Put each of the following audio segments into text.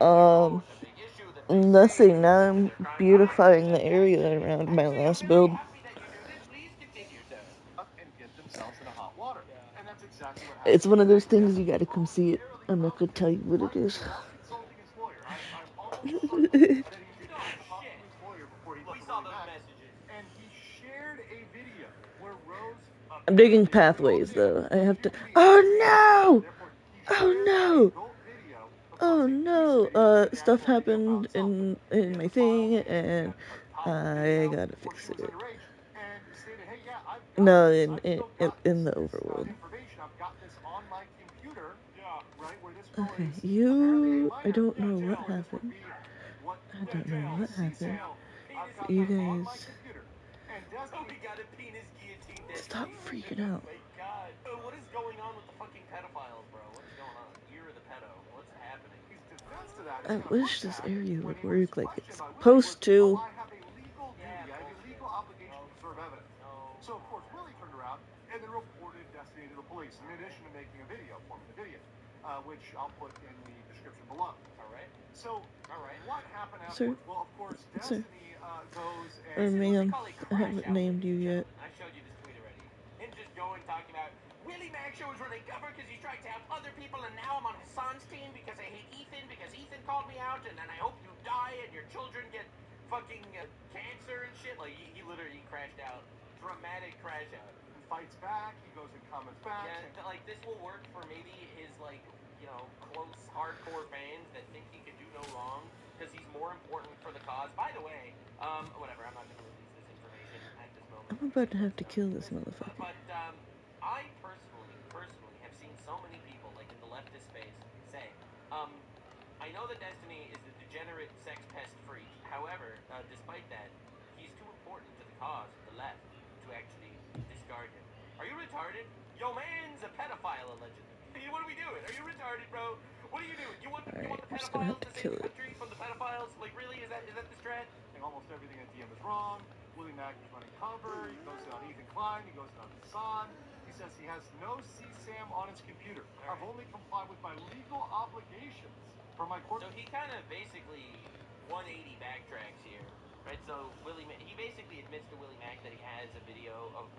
Um, Nothing. Now I'm beautifying the area around my last build. It's one of those things you gotta come see it. I'm not gonna tell you what it is. I'm digging pathways though. I have to. Oh no! Oh no! Oh no! Stuff happened in my thing, and I gotta fix it. No, in the overworld. Okay, you. I don't know what happened. I don't know what happened. You guys. Stop freaking out. What is going on with the fucking pedophiles, bro? What is going on? You're the pedo. What's happening? I wish this area would work like it's supposed to. So of course Willie turned around and then reported Destiny to the police, in addition to making a video for me, the video, which I'll put in the description below. All right. So, what happened afterwards? Well, of course, Destiny goes and... ma'am, I haven't named you yet. I showed you this tweet already. Him just going talking about Willie Mac show is really covered because he's trying to help other people, and now I'm on Hassan's team because I hate Ethan because Ethan called me out, and then I hope you die and your children get fucking cancer and shit. Like he literally crashed out. Dramatic crash out. He fights back. He goes and comments back. Yeah, like this will work for maybe his like close hardcore fans that think he can do no wrong because he's more important for the cause. By the way, whatever. I'm not going to release this information at this moment. I'm about to have to kill this motherfucker. But I personally have seen so many people like in the leftist space say, I know that Destiny is the degenerate sex pest freak. However, despite that, he's too important to the cause of the left to actually discard him. Are you retarded? Yo, man's a pedophile, allegedly. What are we doing? Are you retarded, bro? What are you doing? You want the pedophiles to save the country from the pedophiles? Like, really? Is that the strat? Almost everything at DM is wrong. Willie Mack is running cover. He goes on Ethan Klein. He goes on Hassan. He says he has no CSAM on his computer. I've only complied with my legal obligations for my court. So he kind of basically 180 backtracks here. Right, so he basically admits to Willie Mack that he has a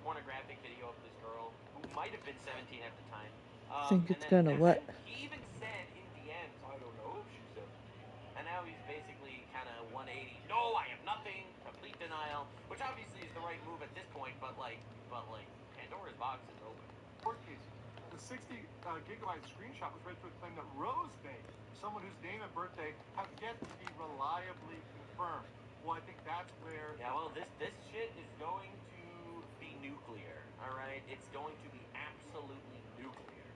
pornographic video of this girl who might have been 17 at the time. Think it's gonna what? He even said in DMs, I don't know if she's 17. And now he's basically kind of 180. No, I have nothing. Complete denial, which obviously is the right move at this point. But like Pandora's box is open. Court case. The 60 gigabyte screenshot was read to a claim that Rose Bay, someone whose name and birthday have yet to be reliably confirmed. Well, I think that's where... Yeah, well, this shit is going to be nuclear, all right? It's going to be absolutely nuclear.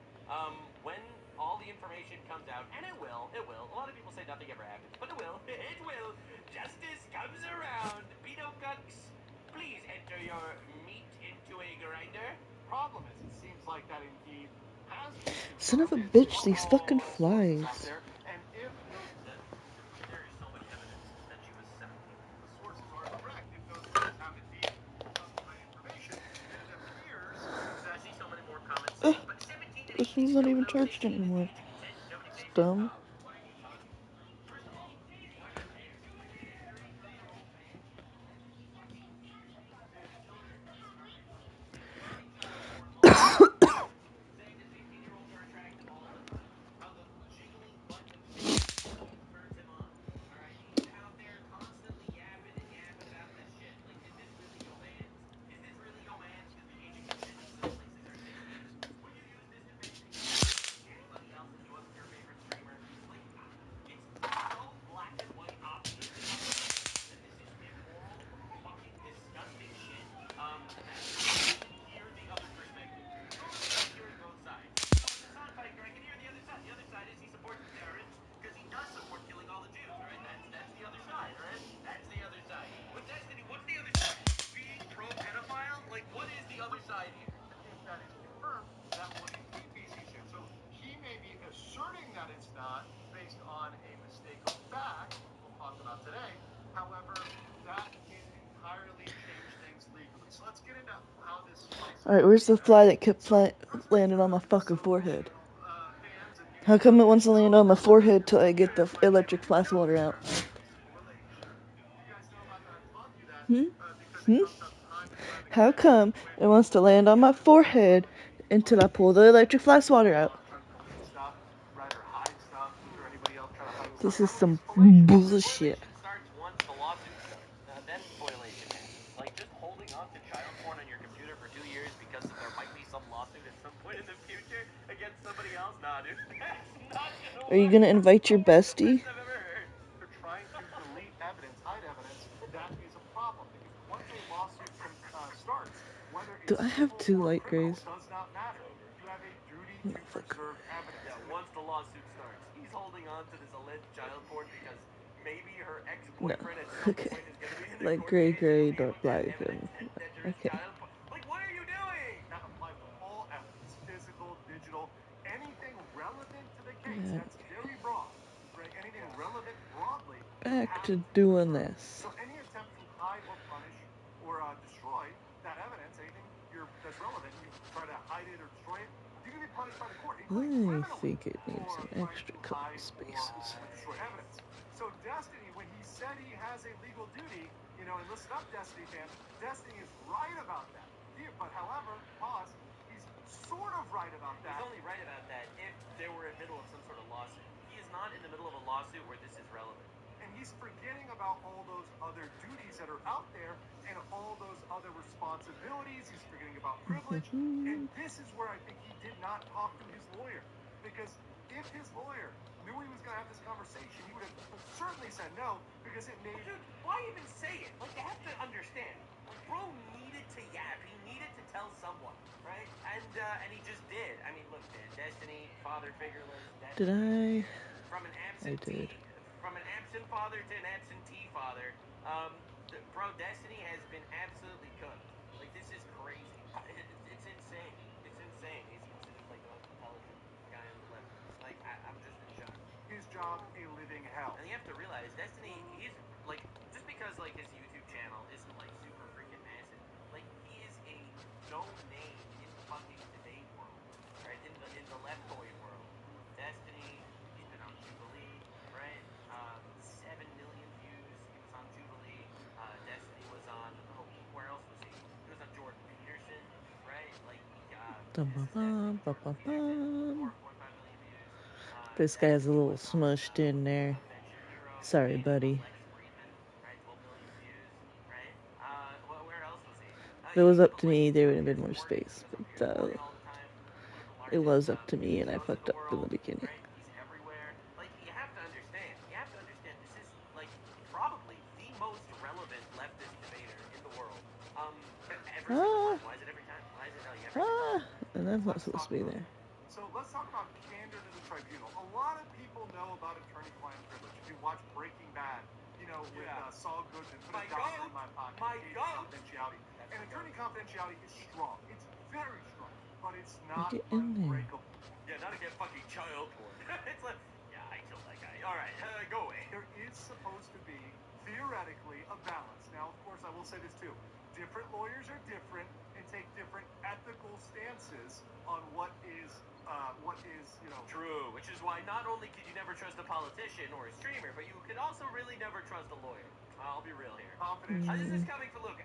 When all the information comes out, and it will. A lot of people say nothing ever happens, but it will. It will. Justice comes around. Pedo cucks, please enter your meat into a grinder. Problem is, it seems like that indeed has been... Son of a bitch, these fucking flies. And if there is so much evidence that she was 17. The sources are correct. If those sources have indeed classified information, then it appears that I see so many more comments saying, but 17 This one's not even charged anymore. It's dumb. Alright, where's the fly that kept landing on my fucking forehead? How come it wants to land on my forehead till I get the electric fly swatter out? Hmm? Hmm? How come it wants to land on my forehead until I pull the electric fly swatter out? This is some bullshit. Starts once the lawsuit starts. Then spoilation happens. Like just holding on to child porn on your computer for 2 years because there might be some lawsuit at some point in the future against somebody else. Nah, dude, that's not gonna work. Are you gonna invite your bestie? I've ever heard. They're trying to delete evidence, hide evidence. That is a problem because once a lawsuit starts, whether it's Do I have civil 2 or light criminal, grays? does not matter. You have a duty to preserve evidence. Yeah, once the lawsuit starts, he's holding on to this alleged child porn because maybe her No. ex-boyfriend at some Okay. point is going to be in the Like court gray, case and he'll gray, be dark able to have black, evidence and that there is okay. child porn. Like, what are you doing? That applies to all evidence, physical, digital, anything relevant to the case. Yeah. That's very broad, right? Anything relevant broadly. Back to doing this. So any attempt to hide or punish or destroy that evidence, anything that's relevant, you try to hide it or destroy it, you can be punished by the court, including I criminally, think it needs for an trying extra to couple hide spaces. or destroy evidence. So Destiny, when he said he has a legal duty, and listen up, Destiny fans, Destiny is right about that. But however, he's sort of right about that. He's only right about that if they were in the middle of some sort of lawsuit. He is not in the middle of a lawsuit where this is relevant. And he's forgetting about all those other duties that are out there and all those other responsibilities. He's forgetting about privilege. And this is where I think he did not talk to his lawyer. Because if his lawyer knew he was going to have this conversation, he would have certainly said no, because it made... Dude, why even say it? Like, you have to understand. Like, bro needed to yap. He needed to tell someone, right? And he just did. I mean, look, man, Destiny, father figureless. Did I? From an absentee... I did. From an absent father to an absentee father, bro, Destiny has been absolutely cooked. Like, this is crazy. It's insane. It's insane. He's considered, like, the most intelligent guy on the left. Like, I'm just in shock. His job, a living hell. And you have to realize, Destiny, he's, like, just because, like, his YouTube channel isn't, like, super freaking massive, like, he is a known name in the fucking debate world, right? In the leftoid world. Destiny, he's been on Jubilee, right? 7 million views. He was on Jubilee. Destiny was on, where else was he? He was on Jordan Peterson, right? Like, this is Destiny with Jordan Peterson, 4 or 5 million views. This guy's a little smushed in there. Sorry, buddy. Where else was he? If it was up to me, there would have been more space. But it was up to me, and I fucked up in the beginning. He's everywhere. Like, you have to understand. You have to understand. This is, like, probably the most relevant leftist debater in the world. Every single time. Why is it every time? Why is it every time? And that's not supposed to be there. So let's talk about candor to the tribunal. A lot of people know about attorney-client privilege. If you watch Breaking Bad, with Saul Goodman, put a dollar in my pocket, confidentiality. And attorney confidentiality is strong. It's very strong, but it's not unbreakable. Yeah, not to get fucking child porn. It's like, yeah, I killed that guy. All right, go away. There is supposed to be, theoretically, a balance. Now, of course, I will say this too. Different lawyers are different and take different ethical stances on what is, True, which is why not only could you never trust a politician or a streamer, but you could also really never trust a lawyer. I'll be real here. Confidential. This is coming from, look,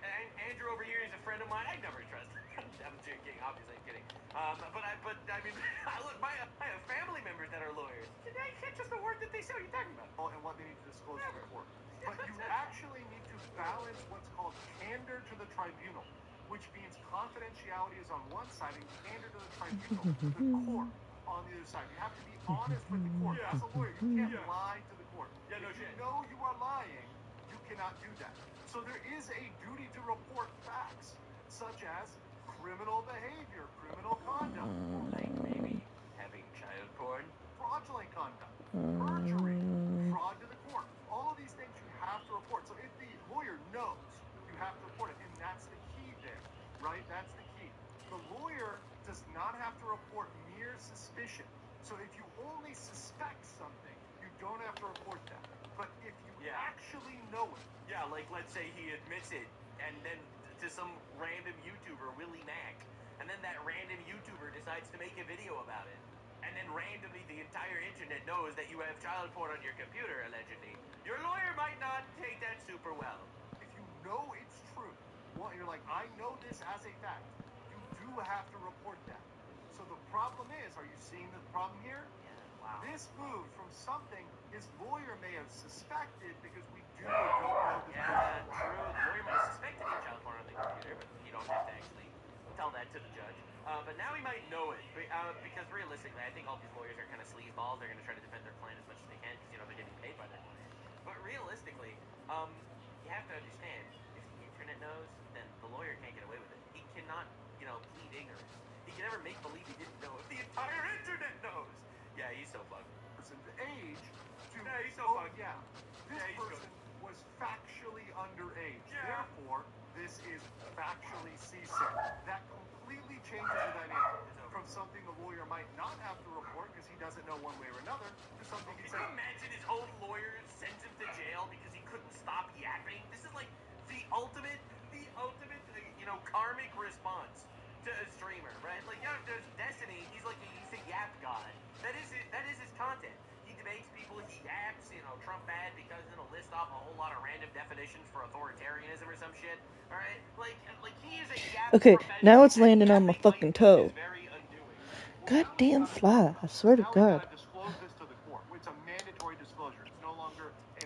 Andrew over here is a friend of mine. I'd never trust him. I'm joking, obviously, I'm kidding. But I mean, look, I have family members that are lawyers. I can't trust a word that they say. What are you talking about? And what they need to disclose to the court. But you actually need to balance what's called candor to the tribunal, which means confidentiality is on one side and candor to the tribunal, the court, on the other side. You have to be honest with the court. As a lawyer, you can't lie to the court. Yeah, no if shit. You know you are lying, you cannot do that. So there is a duty to report facts, such as criminal behavior, criminal conduct, like maybe having child porn, fraudulent conduct, perjury, fraud to the court. All of these things you have to report. So if the lawyer knows, you have to report it, and that's the key there, right? That's the key. The lawyer does not have to report mere suspicion. So if you only suspect something, you don't have to report that. But if you actually know it, like let's say he admits it, and then to some random YouTuber, Willie Mack, and then that random YouTuber decides to make a video about it, and then randomly the entire internet knows that you have child porn on your computer, allegedly, your lawyer might not take that super well. If you know it's true, well, you're like, I know this as a fact, you do have to report that. So the problem is, are you seeing the problem here? Yeah, wow. This moved from something his lawyer may have suspected, because we don't know this Yeah, true. The lawyer might have suspected he had child porn on the computer, but you don't have to actually tell that to the judge. But now he might know it, because realistically, I think all these lawyers are kind of sleazeballs. They're going to try to defend their client as much as they can, because, they're getting paid by their client. But realistically, you have to understand, if the internet knows, then the lawyer can't get away with it. He cannot, plead ignorance. He can never make believe he didn't know if the entire internet knows. Yeah, he's so fucked. Person's age to... Yeah, he's so fucked. Yeah. This person was factually underage. Yeah. Therefore, this is factually CSIC. That completely changes the dynamic from something the lawyer might not have to report because he doesn't know one way or another to something he said. Can you imagine his own lawyer sent him to jail because he couldn't stop yapping? This is like the ultimate, karmic response to a streamer, right? Like, there's Destiny. He's a yap god. That is his content. He debates people. He yaps. Trump bad because it'll list off a whole lot of random definitions for authoritarianism or some shit. All right, like he is a yap. Okay, now it's landing on my fucking toe. Goddamn fly! I swear to God.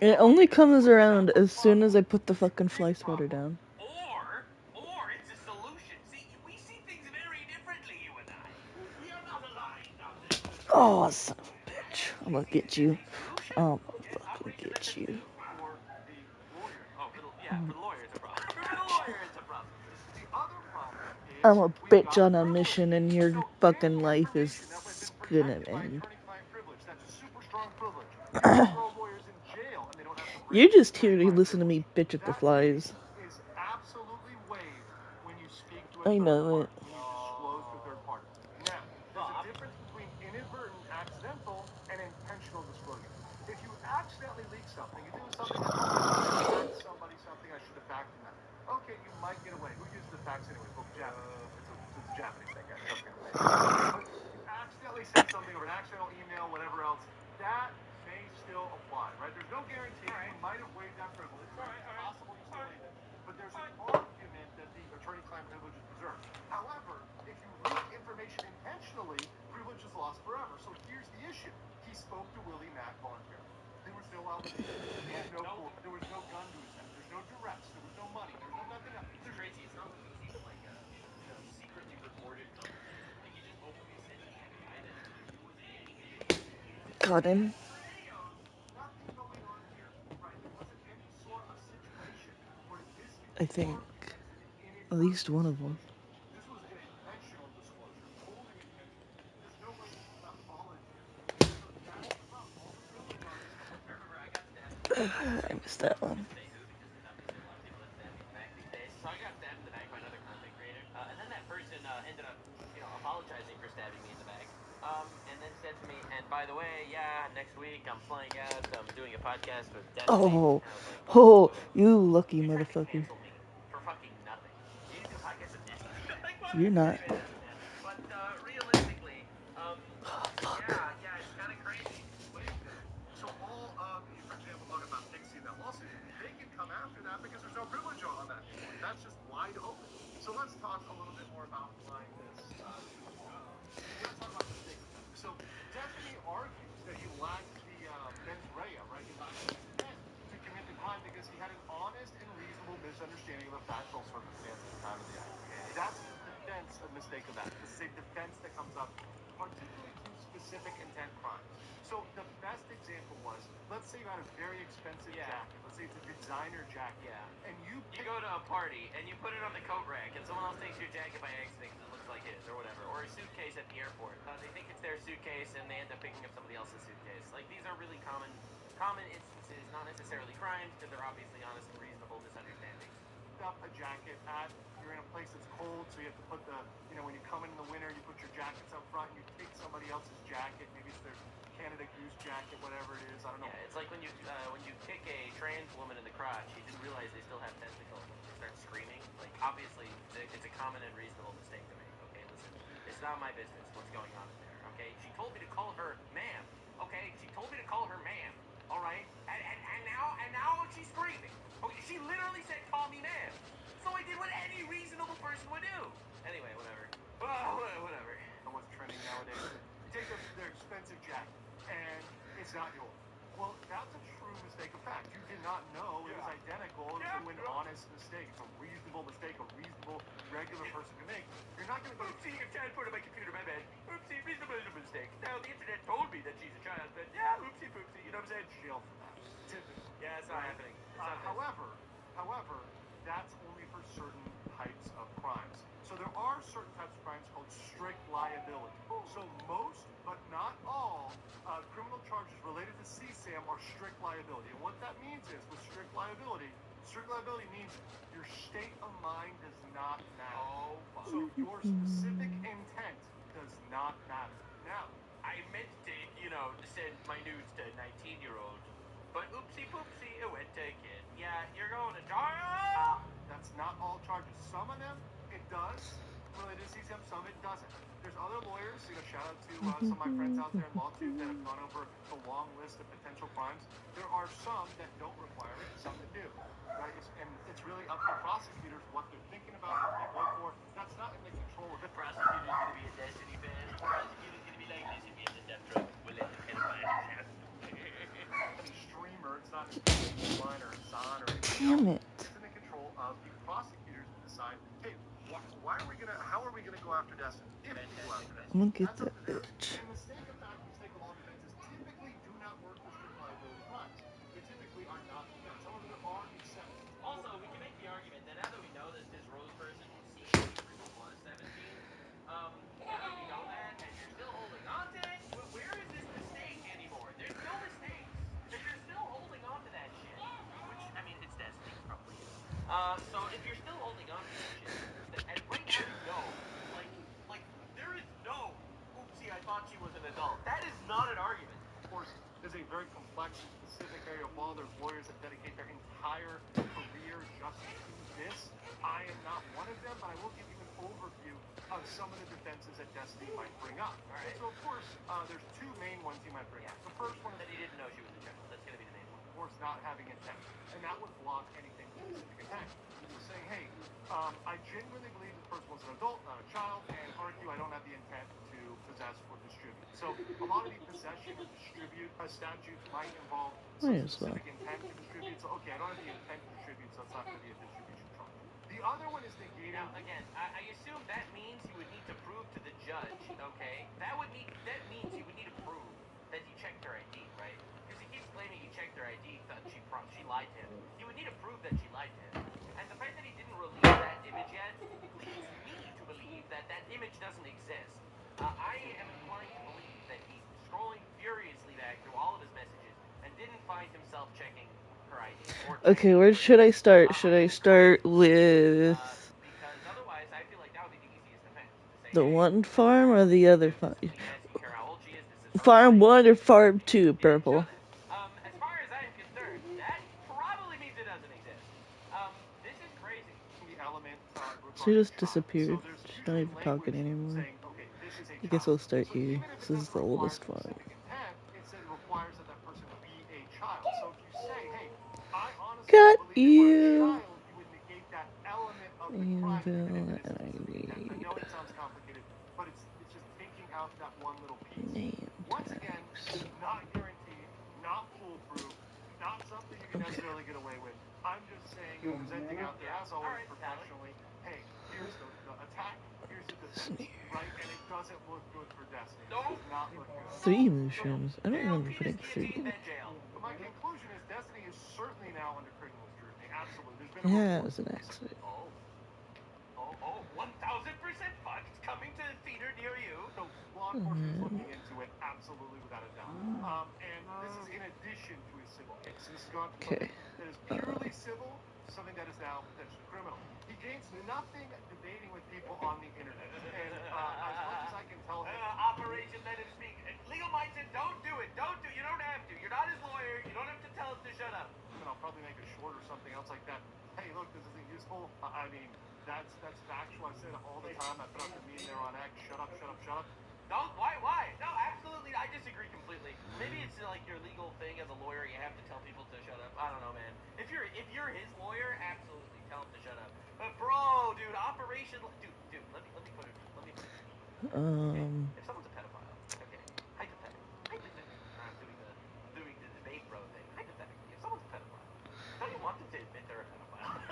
It only comes around as soon as I put the fucking fly swatter down. Or it's a solution. See, we see things very differently, you and I. We are not aligned on this. Oh, son of a bitch. I'm gonna get you. I'm gonna fucking get you. For the lawyer, it's a problem. For the lawyer, it's a problem. The other problem is... I'm a bitch on a mission and your fucking life is gonna end. That's a super strong privilege. Throw lawyers in jail and they don't have to... You're just here to listen to me bitch at the flies. Is absolutely waived when you speak to a I know it. When you disclose to third party. Now, there's a difference between inadvertent, accidental, and intentional disclosure. If you accidentally leak something, you do something, somebody something, I should have faxed them that. Okay, you might get away. Who uses the fax anyway? Well, Japanese. It's a Japanese thing, guys. But you accidentally send something or an accidental email, whatever else, that may still apply, right? There's no guarantee. You might have waived that privilege. It's possible you still leave it. But there's an argument that the attorney-client privilege is preserved. However, if you leak information intentionally, privilege is lost forever. So here's the issue. He spoke to Willie Mack voluntarily. There was no obligation. There was no gun to his head. There's no duress. There was no money. There was no nothing else. Tracy, it's not like he's even like secretly recorded something. Like, he just openly said he had guidance. He wasn't making it. Got him. Nothing going on here, right? There wasn't any sort of situation where this... I think at least one of them. This was an intentional disclosure, totally intentional. There's no way this is not volunteer. So that's the problem. All the privilege on this stuff. Remember, I got stabbed. I missed that one. So I got stabbed in the back by another content creator, and then that person ended up, apologizing for stabbing me in the back, and then said to me, and by the way, next week I'm flying out, I'm doing a podcast with Destiny. Oh, you lucky motherfucker. For fucking nothing. You do podcasts with Destiny. You're not. But realistically, yeah, it's kind of crazy. So all of, for example, talking about Dixie and that lawsuit, they can come after that because there's no privilege on that. That's just wide open. So let's talk a little bit more about why this. Let's talk about this thing. So Destiny argues that he lacked the mens rea, right? He lacked the intent to commit the crime because he had an honest and reasonable misunderstanding of the factual circumstances at the time of the act. That's the defense of mistake of that. This is a defense that comes up particularly to specific intent crimes. So the best example was, let's say you had a very expensive jacket. Let's say it's a designer jacket. Yeah. And you go to a party and you put it on the coat rack and someone else takes your jacket by accident because it looks like his or whatever. Or a suitcase at the airport. They think it's their suitcase and they end up picking up somebody else's suitcase. Like, these are really common instances, not necessarily crimes, because they're obviously honest and reasonable misunderstandings. Up a jacket you're in a place that's cold, so you have to put the, when you come in the winter, you put your jackets up front and you take somebody else's jacket. Maybe it's their Canada Goose jacket, whatever it is. I don't know. Yeah, it's like when you kick a trans woman in the crotch, you didn't realize they still have testicles. They start screaming. Like, obviously, it's a common and reasonable mistake to make. Okay, let's It's not my business what's going on in there, okay? She told me to call her ma'am, okay? She told me to call her ma'am, all right? And now she's screaming. Okay, she literally said, call me ma'am. So I did what any reasonable person would do. Anyway, whatever. Oh, whatever. And what's trending nowadays? You take their expensive jacket, and it's not yours. Well, that's a true mistake of fact. You did not know it was identical to an honest mistake. It's a reasonable mistake, a reasonable, regular person can make. You're not going to go... Oopsie, a child put on my computer, my bad. Oopsie, reasonable mistake. Now, the internet told me that she's a child, but yeah, oopsie poopsie, you know what I'm saying? Jail for that. Typically. Yeah, it's not happening. It's not However, that's only for certain types of crimes. So there are certain types of crimes called strict liability. So most, but not all, criminal charges related to CSAM are strict liability. And what that means is, with strict liability means your state of mind does not matter. Oh, fuck. So your specific intent does not matter. Now, I meant to, send my nudes to 19-year-olds, but oopsie poopsie, it went to a kid. Yeah, you're going to jail. That's not all charges. Some of them, it does related to CSAM, some it doesn't. There's other lawyers, shout out to some of my friends out there in LawTube that have gone over the long list of potential crimes. There are some that don't require it, some that do. Right? And it's really up to prosecutors what they're thinking about, what they go for. That's not in the control of the Prosecutor's gonna be a Destiny fan. Prosecutor's gonna be like, listen, me and the death truck, we'll let the pedophiles have any streamer, it's not Line or Zon or anything Damn else. it. It's in the control of the prosecutors to decide, hey, how are we gonna go after Destiny? If we go after Destiny. Look at that bitch. And mistake of fact, mistake of law defenses typically do not work for strict liability crimes. They typically are not defense. However, there are exceptions. Also, we can make the argument that now that we know that this Rose person secretly was 17, now that we know that, and you're still holding on to it, where is this mistake anymore? There's no mistakes. If you're still holding on to that shit, which, I mean, it's Destiny, probably is. So if you're still holding on to that shit, and right now you know, like, there is no, oopsie, I thought she was an adult. That is not an argument. Of course, there's a very complex and specific area of law. There's lawyers that dedicate their entire career just to this. I am not one of them, but I will give you an overview of some of the defenses that Destiny might bring up. All right. So, of course, there's two main ones he might bring up. The first one is that he didn't know she was a child. That's going to be the main one. Of course, not having intent. And that would block anything with specific intent. Saying, hey, I genuinely believe this person was an adult, not a child, and argue I don't have the intent to possess or distribute. So a lot of the possession or distribute statutes might involve some specific intent to distribute. So, okay, I don't have the intent to distribute, so it's not going to be a distribution charge. The other one is negating. Now, again, I assume that means you would need to prove to the judge, okay? That means you would need to prove that he checked her ID, right? Because he keeps claiming he checked her ID, thought she lied to him. You would need to prove that she lied to him. And the fact that he didn't release that image yet leads me to believe that that image doesn't exist. I am inclined to believe that he's scrolling furiously back through all of his messages and didn't find himself checking her ID. Okay, where should I start? Should I start with because otherwise I feel like that would be the easiest defense. the one farm or the other farm? Farm 1 or farm 2, Purple? As far as I'm concerned, that probably means it doesn't exist. This is crazy. She just disappeared. She's not even talking anymore. I guess we'll start here. This is the oldest farm. Got you! Anvil, and I need name tags. Not guaranteed, not foolproof, not something you can necessarily get away with. I'm just saying, presenting out there, as always, professionally, hey, here's the attack, here's the defense, right? And it doesn't look good for Destiny. It does not look good. 3 missions? I don't remember putting 3. But my conclusion is Destiny is certainly now under criminal scrutiny. Absolutely. There's been Yeah, it was an accident. 1,000% fucked coming to the theater near you. So law enforcement is looking into it, absolutely, without a doubt. And this is in addition to a civil case. This has gone from something that is purely civil to something that is now potentially criminal. He gains nothing debating with people on the internet. And as much as I can tell him... Operation Let Him Speak. Legal mind said, don't do it. Don't do it. You don't have to. You're not his lawyer. You don't have to tell us to shut up. And I'll probably make a short or something else like that. Hey, look, this isn't useful. I mean, That's factual. I say it all the time. I put out the meme there on X. Shut up, shut up, shut up. No, why? No, absolutely. I disagree completely. Maybe it's like your legal thing as a lawyer. You have to tell people to shut up. I don't know, man. If you're his lawyer, absolutely tell him to shut up. But bro, dude, dude, let me put it. Okay? If someone's a pedophile, okay, hypothetically, I'm doing the debate bro thing. Hypothetically, if someone's a pedophile, don't you want them to admit they're a pedophile?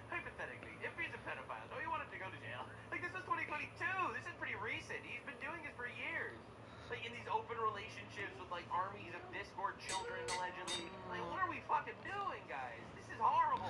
hypothetically, if he's a pedophile, don't you want him to go to jail? Like, this is 2022. This is pretty recent. He's been doing this for years. Like, in these open relationships with, like, armies of Discord children, allegedly. Like, what are we fucking doing, guys? This is horrible.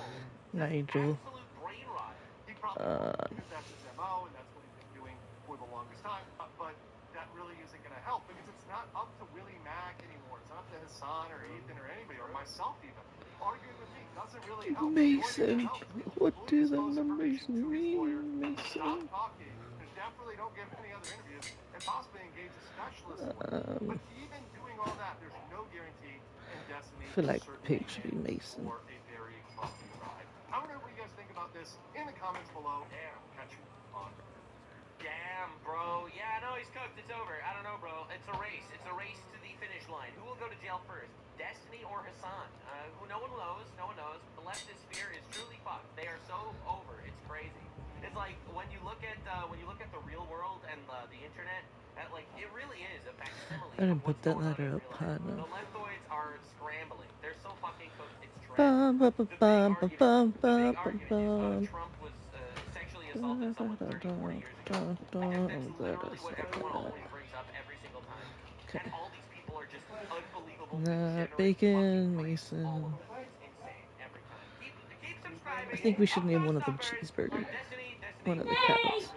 Nigel. Absolute brain rot. He probably because that's his MO and that's what he's been doing for the longest time. But that really isn't going to help because it's not up to Willie Mack anymore. It's not up to Hassan or Ethan or anybody or myself even. Arguing with me doesn't really help. Mason, what do the numbers mean, Mason? Stop talking and definitely don't give any other interviews and possibly engage a specialist. But even doing all that, there's no guarantee in Destiny. I feel like Pig should be Mason. For a very bumpy ride. I don't know what you guys think about this in the comments below. Damn, catch you on. Damn, bro. Yeah, no, he's cooked. It's over. I don't know, bro. It's a race. It's a race to the finish line. Who will go to jail first? Destiny or Hassan? No one knows. No one knows. The leftist sphere is truly fucked. They are so over. It's crazy. It's like when you look at the real world and the internet. That, like, it really is a facsimile. I didn't put that letter up high The enough. leftoids are scrambling. They're so fucking cooked. It's trash. Bum, bum, bum, bum, bum, bum, The big bum, argument is Trump was sexually assaulted someone 30, 40 years ago. That's literally what everyone always brings up every single time. Okay. And all these people are just unbelievable. Bacon, Mason. It's insane every time. Keep subscribing. I think we should name one of them cheeseburger. Destiny, One of the cats.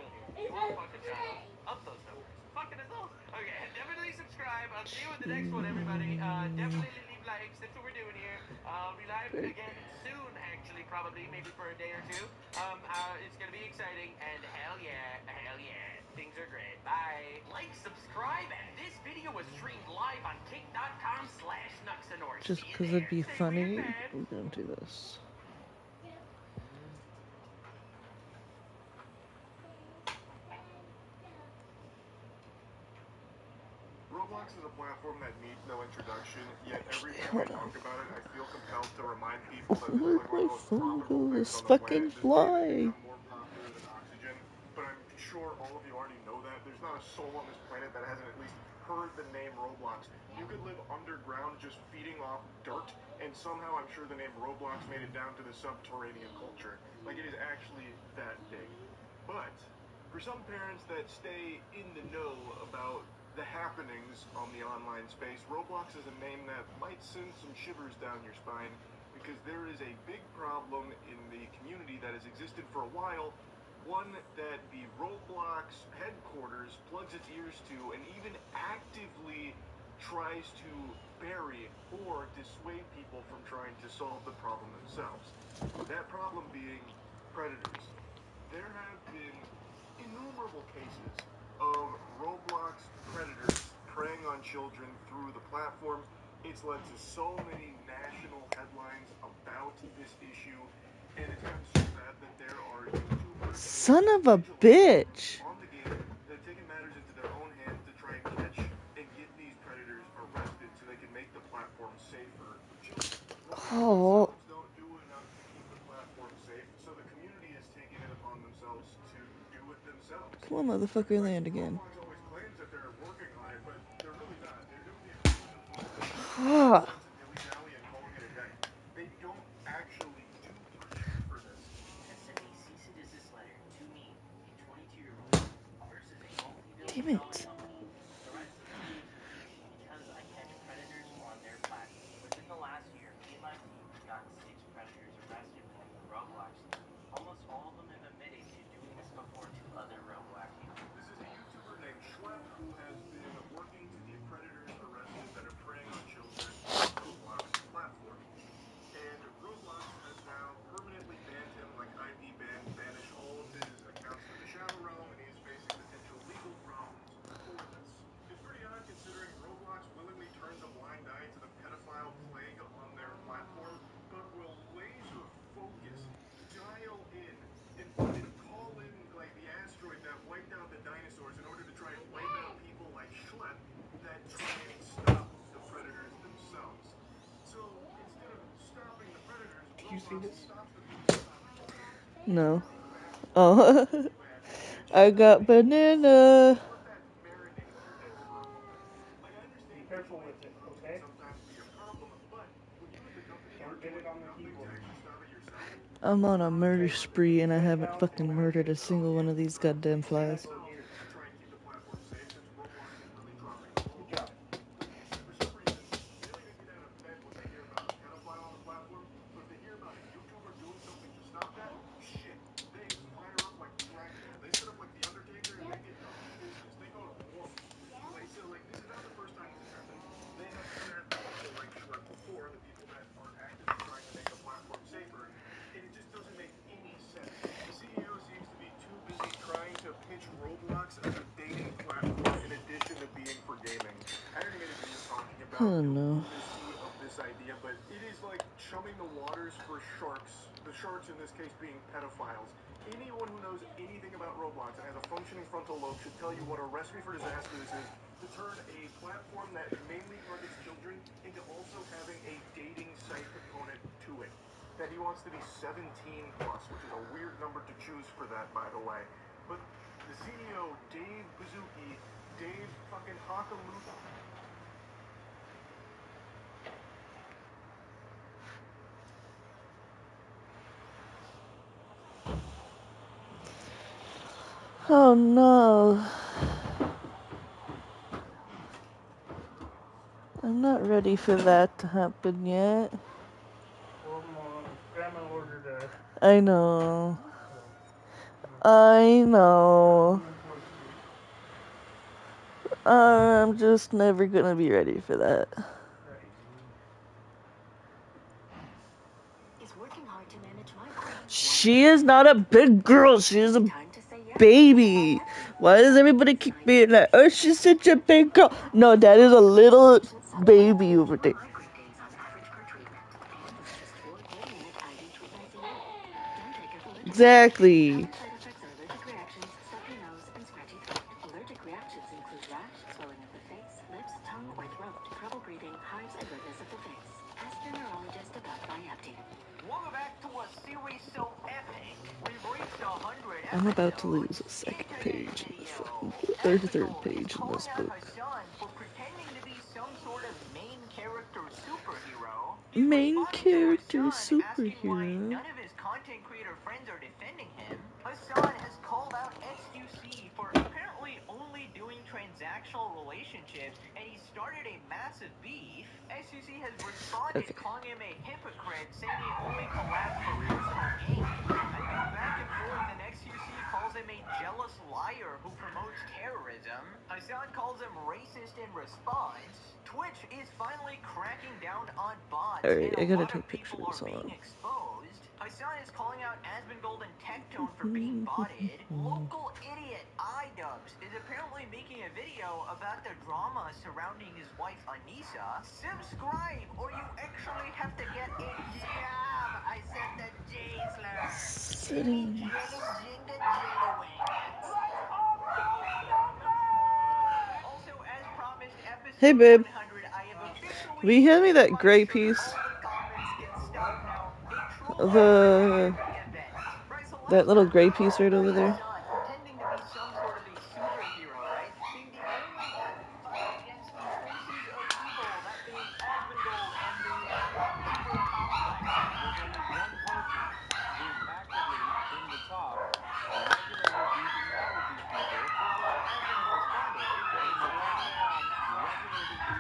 Up those numbers. Fucking adults. Okay, definitely subscribe. I'll see you in the next one, everybody. Definitely leave likes. That's what we're doing here. I'll be live again soon, actually, probably, maybe for a day or two. It's gonna be exciting, and hell yeah, things are great. Bye. Like, subscribe, and this video was streamed live on kick.com/Nuxanor. Just because it'd be funny, we're gonna do this. Roblox is a platform that needs no introduction, yet every time I talk about it, I feel compelled to remind people that this is like one of the most profitable things on the planet. Fly. More popular than oxygen, but I'm sure all of you already know that. There's not a soul on this planet that hasn't at least heard the name Roblox. You could live underground just feeding off dirt, and somehow I'm sure the name Roblox made it down to the subterranean culture. Like, it is actually that big. But for some parents that stay in the know about the happenings on the online space, Roblox is a name that might send some shivers down your spine because there is a big problem in the community that has existed for a while, one that the Roblox headquarters plugs its ears to and even actively tries to bury or dissuade people from trying to solve the problem themselves. That problem being predators. There have been innumerable cases of Roblox predators preying on children through the platform. It's led to so many national headlines about this issue, and it's gotten so bad that there are YouTubers, son of a bitch, on the game that have taken matters into their own hands to try and catch and get these predators arrested so they can make the platform safer for children. Oh. Don't do enough to keep the platform safe, so the community is taking it upon themselves to do it themselves. Come on, motherfucker, land again. Roblox always claims that they're working on it, but they're really not. They're doing the Ah. dilly-dally and calling it a day. They don't actually do much for this. Send a cease and desist letter to me, a 22-year-old, versus a multi-billion-dollar company. The rest of the news is because I catch predators on their platform. Within the last year, me and my team have gotten 6 predators arrested within the Roblox team. Almost all of them have admitted to doing this before to other Roblox YouTubers. This is a YouTuber named Schlepp who has been working to get predators arrested that are preying on children on the Roblox platform. And Roblox has now permanently banned him, like IP banished all of his accounts to the Shadow Realm, and he is facing potential legal problems No. Oh. I got banana. Be careful with it, okay? Don't get it on the keyboard. I'm on a murder spree and I haven't fucking murdered a single one of these goddamn flies. Good job. Oh no. This idea, but it is like chumming the waters for sharks. The sharks in this case being pedophiles. Anyone who knows anything about Roblox and has a functioning frontal lobe should tell you what a recipe for disaster this is to turn a platform that mainly targets children into also having a dating site component to it. That he wants to be 17 plus, which is a weird number to choose for that, by the way. But the CEO, Dave Baszucki, Dave fucking Hakaluka. Oh no. I'm not ready for that to happen yet. Well, Mom, Grandma ordered a... I know. I know. I'm just never gonna be ready for that. She is not a big girl. She is a baby. Why does everybody keep being like, oh, she's such a big girl? No, that is a little baby over there. Exactly. Welcome back to a series so epic. We've reached 100 I'm about to episodes. lose a second In page in today's this video, fucking third Asmongold is page in calling this out book. Hassan for pretending to be some sort of main character superhero. He's Main responding to character Hassan asking why superhero. none of his content creator friends are defending him. Hassan has called out XQC for apparently only doing transactional relationships, and he started a massive beef. XQC has responded, Okay. calling him a hypocrite, saying he only collabs for personal gain. And go back and forth, and XQC calls him a jealous liar who promotes terrorism. Hassan calls him racist in response. Twitch is finally cracking down on bots, Alright, I and a gotta lot of take people pictures. are Hold being on. exposed. Hassan is calling out Asmongold and Tectone for being botted. Local idiot iDubbbz is apparently making a video about the drama surrounding his wife Anissa. Subscribe or you actually have to get a job. I said the J slur. Sitting. Jenny Jinga Jellywing. Also, as promised, episode Hey, babe. 100, I have officially Will you hand me that my gray shirt. piece? All the comments can stop now. A troll The event. Right, so that last little time gray we piece talked right about over there. Hassan pretending to be some sort of a superhero, right? Being the only one fighting against the forces of evil, that being Asmongold and the evil complex. There's only one person who's actively in the top, regularly beefing out with these people. Well, Asmon has responded. In the top, regularly beefing out with these people.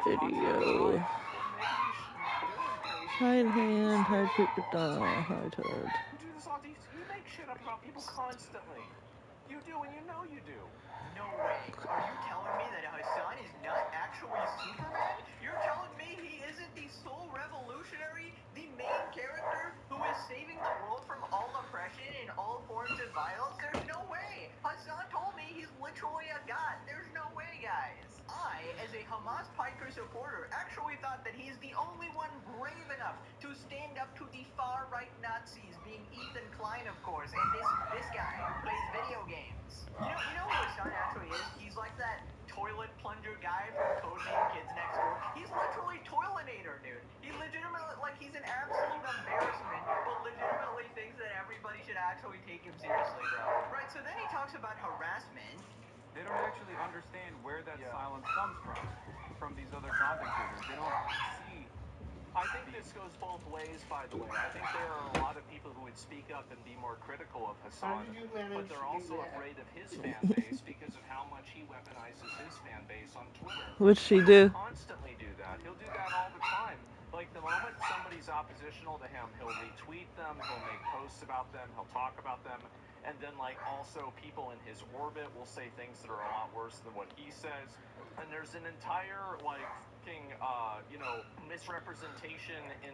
Video. Hide hand, hide paper doll, hide head. You make shit up about people constantly. You do, and you know you do. No way. Are you telling me that Hassan is not actually Superman? You're telling me he isn't the sole revolutionary the main character who is saving the world from all oppression and all forms of violence? There's no way. Hassan told me he's literally a god. There's no way, guys. I, as a Hamas Piker supporter, actually thought that he's the only one brave enough to stand up to the far-right Nazis, being Ethan Klein, of course, and this guy who plays video games. You know who Hassan actually is? He's like that toilet plunger guy from Codename Kids Next Door. He's literally Toilinator, dude. He legitimately, like, he's an absolute embarrassment, but legitimately thinks that everybody should actually take him seriously, bro. Right, so then he talks about harassment. They don't actually understand where that silence comes from these other content creators. They don't see. I think this goes both ways, by the way. I think there are a lot of people who would speak up and be more critical of How Hassan, did you manage but they're to do also that? afraid of his fan base because of how much he weaponizes his fan base on Twitter. What'd she He'll do? constantly do that. He'll do that all the time. Like, the moment somebody's oppositional to him, he'll retweet them, he'll make posts about them, he'll talk about them, and then, like, also people in his orbit will say things that are a lot worse than what he says. And there's an entire, like, misrepresentation in,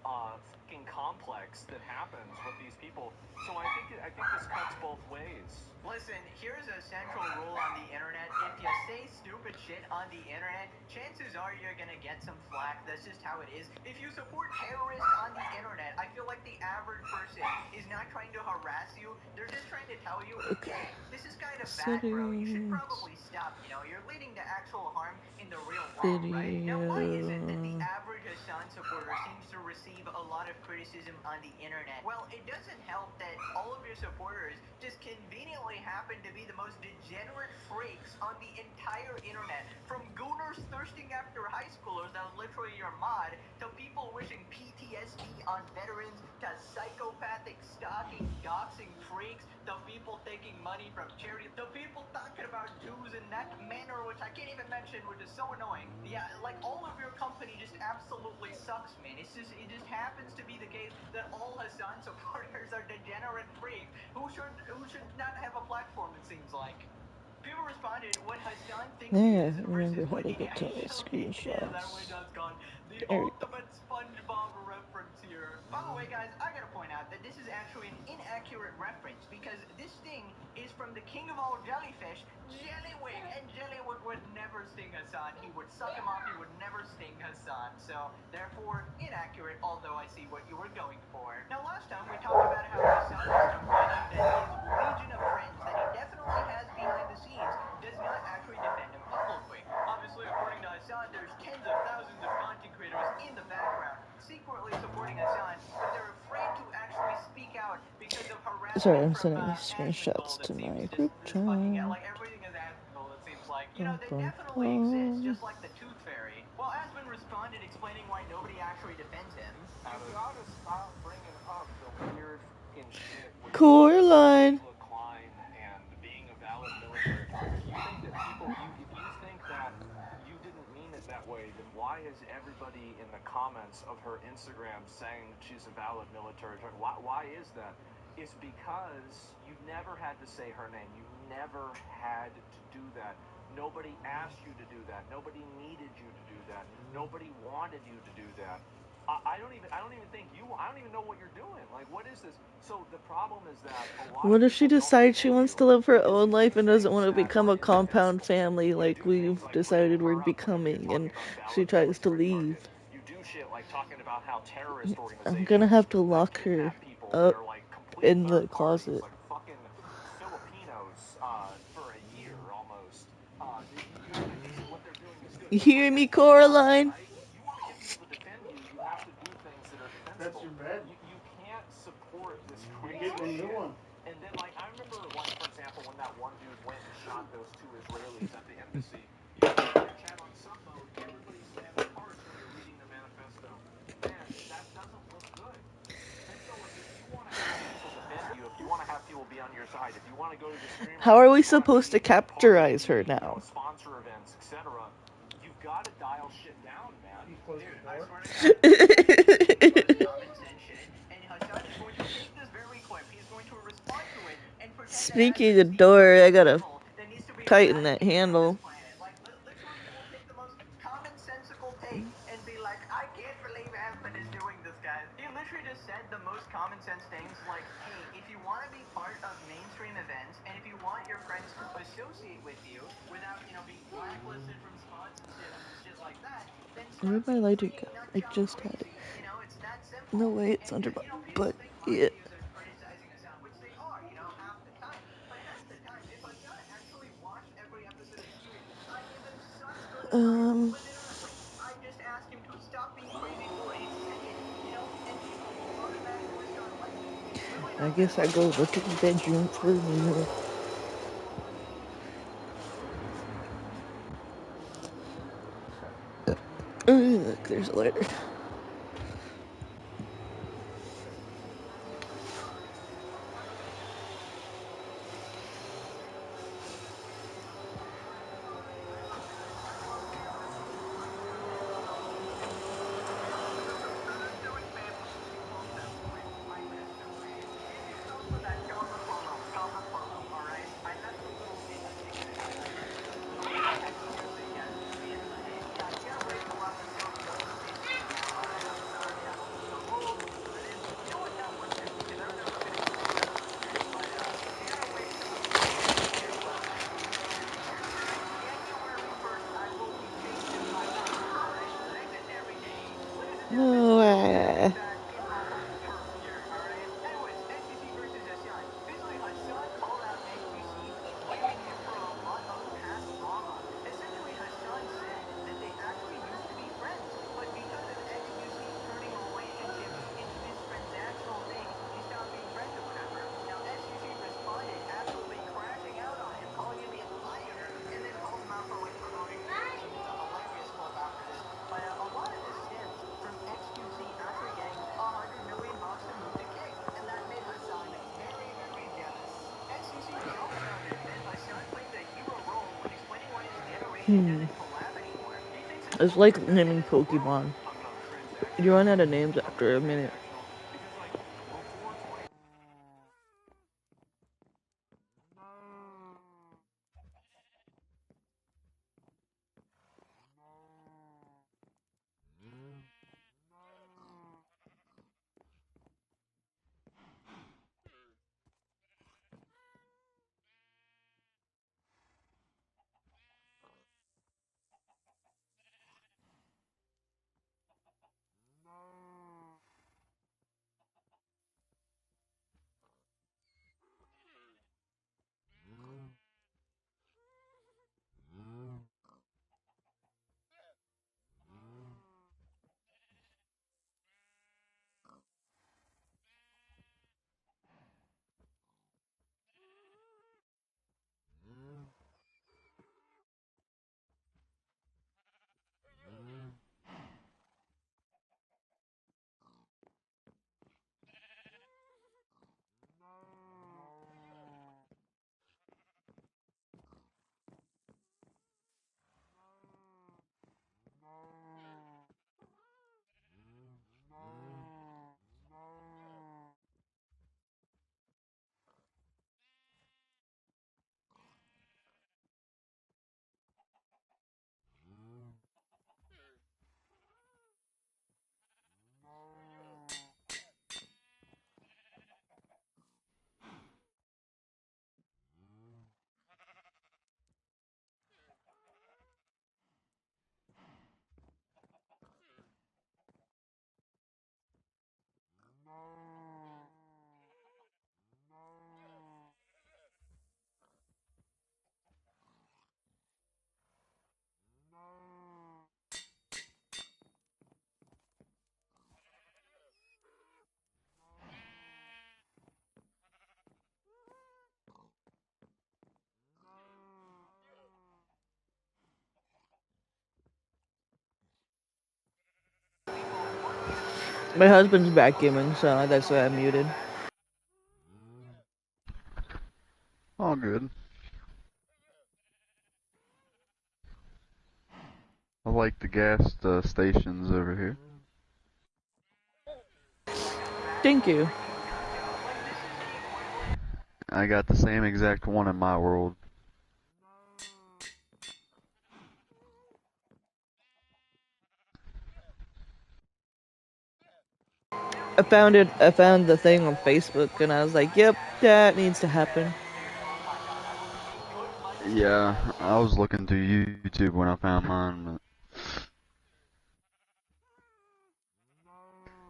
fucking complex that happens with these people. So I think this cuts both ways. Listen, here's a central rule on the internet. If you say stupid shit on the internet, chances are you're gonna get some flack. That's just how it is. If you support terrorists on the internet, I feel like the average person is not trying to harass you. They're just trying to tell you, hey, this is kind of bad, bro. You should probably stop. You're leading to actual harm in the real world, right? Now, why is it that the average Hassan supporter seems to receive a lot of criticism on the internet? Well, it doesn't help that all of your supporters just conveniently happen to be the most degenerate freaks on the entire internet. From gooners thirsting after high schoolers, that was literally your mod, to people wishing PTSD on veterans, to psychopathic stalking, doxing freaks, to people taking money from charity, to people talking about Jews in that manner, which I can't even mention, which is so annoying. Yeah, like, all of your company just absolutely sucks, man. It just happens to be the case that all Hassan supporters are degenerate freaks who should not have a platform, it seems like. People responded, what Hassan thinks he Yeah, is I versus remember how what to he get to my actually is. That way screenshots. that's gone. The There we go. ultimate SpongeBob reference here. By the way, guys, I gotta point out that this is actually an inaccurate reference because this sting is from the king of all jellyfish, Jellywick, and Jellywick would never sting Hassan. He would suck him off. He would never sting Hassan. So, therefore, inaccurate, although I see what you were going for. Now, last time we talked about how Hassan was complaining that his legion of friends that he definitely has behind the scenes does not actually defend him publicly. Obviously, according to Hassan, there's tens of thousands of content creators in the background secretly supporting Hassan, but they're afraid to actually speak out because of harassment Sorry, I'm from sending these screenshots Asmongold, it to seems. my Just group fucking, chat. like, everything is Asmongold, it seems like. Bum, They bum, definitely exist, bum. just like the Tooth Fairy. Well, Asmon responded explaining why nobody actually defends him. You gotta stop bringing up the weird fucking shit with Coraline. Angela Klein and being a valid military target. You think that people, if you think that you didn't mean it that way, then why is everybody in the comments of her Instagram saying that she's a valid military target? Why is that? It's because you never had to say her name. You never had to do that. Nobody asked you to do that. Nobody needed you to do that. Nobody wanted you to do that. I don't even think you. I don't even know what you're doing. Like, what is this? So the problem is that a lot What of if she people don't decides she know wants you to live her because own you life do and doesn't things want to that become are a compound indefensible. family You like do we've things like decided putting we're her up whenever you're becoming, and talking about she valid tries to military leave? target. You do shit like talking about how terrorist I'm organizations gonna have to that lock her kidnap people up that are like complete in the third parties, closet. like fucking Filipinos, for a year almost. You think what they're doing is good. You But hear look me, at Hassan, Coraline? right? You want to get people to defend you, you have to do things that are That's defensible. your bed. You can't support this You're crazy getting a new shit. one. And then, like, I remember, like, for example, when that one dude went and shot those 2 Israelis at the embassy, you see in your chat on sub mode, everybody's spamming hearts when you're reading the manifesto. Man, that doesn't look good. And so if you want to have people defend you, if you want to have people be on your side, if you want to go to the streamer, How are we if you want supposed to be part of capturize her the, now? sponsor events, etc., you've got to dial shit down, man. You close Dude, the I door. swear to God, common sense shit, and Hassan is going to take this very clip. He's going to respond to it and pretend Speaking that of door, I gotta evil that needs to be tighten that eradicated from handle. this planet. Like, literally, he will take the most commonsensical take and things like, hey, if you want to be part of mainstream events, and if you want your friends to associate with you without, being blacklisted from spots and shit like that, then Where start did my lighter go? tweeting I nutjob just had it. crazy. It's that simple. No way, it's And, under my people butt. think our Yeah. videos are criticizing Hassan, which they are, half the time. But half the time, if Hassan actually watched every episode of series, I'd give him such good advice. Legitimately, I just ask him to stop being crazy for a second, and people will automatically start liking it. It's really I not that guess I hard. go look in the bedroom for a minute. Look, there's a lighter. No. It's like naming Pokemon. You run out of names after a minute. My husband's back gaming, so that's why I'm muted. All good. I like the gas stations over here. Thank you. I got the same exact one in my world. found it. I found the thing on Facebook, and I was like, "Yep, that needs to happen." Yeah, I was looking through YouTube when I found mine, but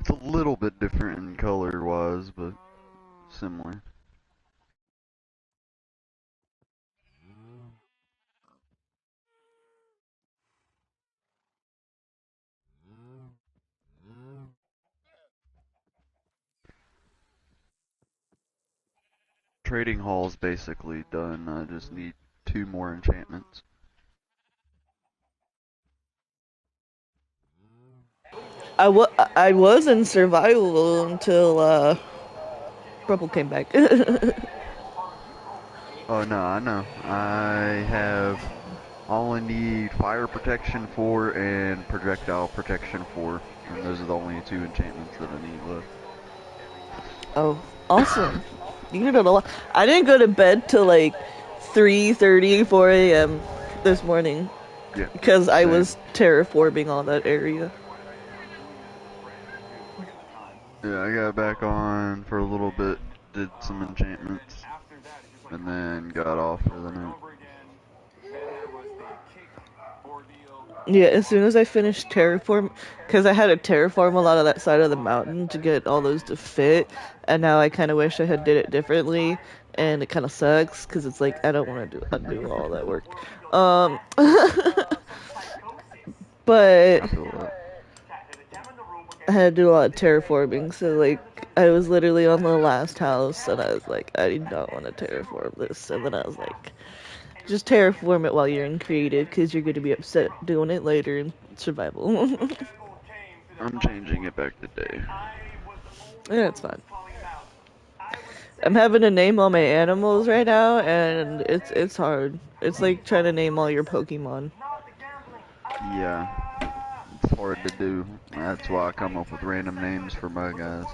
it's a little bit different in color-wise, but similar. Trading hall's basically done. I just need 2 more enchantments. I was in survival until Purple came back. Oh no, I know. I have only need fire protection 4 and projectile protection 4, and those are the only 2 enchantments that I need left. Oh, awesome! You did a lot. I didn't go to bed till like 3:30, 4 a.m. this morning Yeah, because I same. was terraforming all that area. Yeah, I got back on for a little bit, did some enchantments, and then got off for the night. Yeah, as soon as I finished terraform, because I had to terraform a lot of that side of the mountain to get all those to fit, and now I kind of wish I had did it differently, and it kind of sucks because it's like I don't want to undo all that work. But I feel that. I had to do a lot of terraforming, so like I was literally on the last house, and I was like, I do not want to terraform this, and then I was like, just terraform it while you're in creative, because you're going to be upset doing it later in survival. I'm changing it back today. Yeah, it's fine. I'm having to name all my animals right now, and it's hard. It's like trying to name all your Pokemon. Yeah, it's hard to do. That's why I come up with random names for my guys.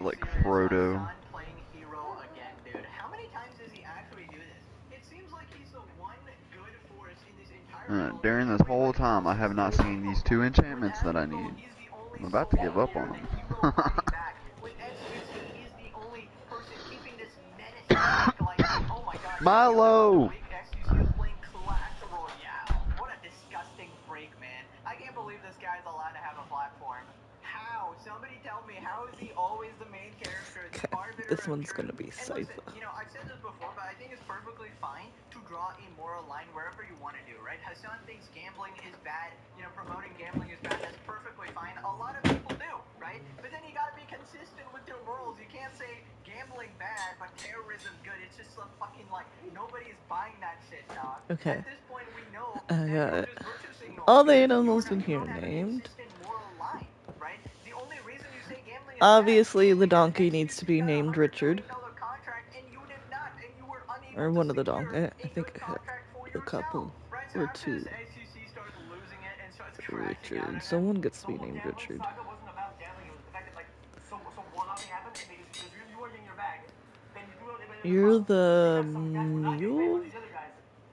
Like Frodo. Playing hero again, dude. How many times does he actually do this? It seems like he's the one good force in this entire world. During this whole time, I have not seen these 2 enchantments that I need. I'm about to give up on them. With XQC, he's the only person keeping this menacing streak. Like, oh my god, Milo! XQC is playing Clash Royale. What a disgusting freak, man. I can't believe this guy's allowed to have a platform. How? Somebody tell me, how is he always the main character? The arbiter This of one's truth? gonna be And Sypha. listen, you know, I've said this before, but I think it's perfectly fine to draw a moral line wherever you want to do, right? Hassan thinks gambling is bad, you know, promoting gambling is bad. That's perfectly fine. A lot of people do, right? But then you gotta be consistent with your morals. You can't say gambling bad, but terrorism good. It's just some fucking, like, nobody's buying that shit, dog. Okay. At this point, we know I that got you're it. just virtue signaling. All the You're animals not, in you here don't have a named. consistent moral line, right? The only reason you say gambling is Obviously, bad the is because donkey needs to be XQC got a named $100 Richard. million contract and you did not, and you were unable Or to one of the secure donkeys. a I think good I have contract for a couple. yourself, right? So Or after this, 2. XQC starts losing it and starts crashing out on Richard. him. Someone gets to The be whole named gambling Richard. saga wasn't about gambling. It was the fact that, like, so nothing happened because you weren't getting your bag. Then you threw it in the You're box. the Because some guys were not getting paid mule? by these other guys.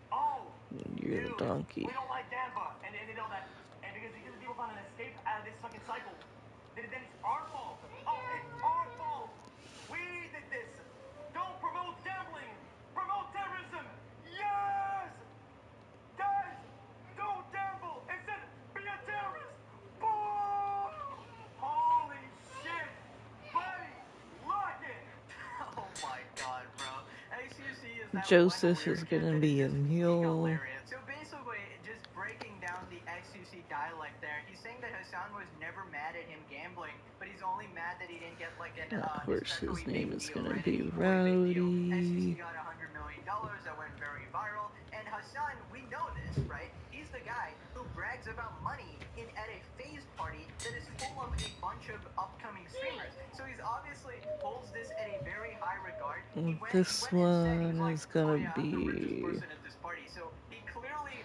Oh, You're the dude, donkey. we don't like Danva, and they know that. And because people found an escape out of this fucking cycle, then it's our fault. Oh, it's our fault. We did this. Don't promote gambling. Promote terrorism. Yes, guys, don't gamble. Instead, be a terrorist. Boom! Holy shit, buddy, lock it. Oh my god, bro. XQC is that Joseph one is weird kid gonna that is be a just mule. hilarious. So basically, just breaking down the XQC dialect there, he's saying that Hassan was never mad at him gambling, but he's only mad that he didn't get like an That horse's especially name big is deal, gonna right? be An equally big deal. Rowdy. XQC got $100 million that went very viral, and Hassan, we know this, right? He's the guy who brags about money at a phase party that is full of a bunch of upcoming streamers. So he's obviously holds this at a very high regard. This one is gonna be This party. So he clearly,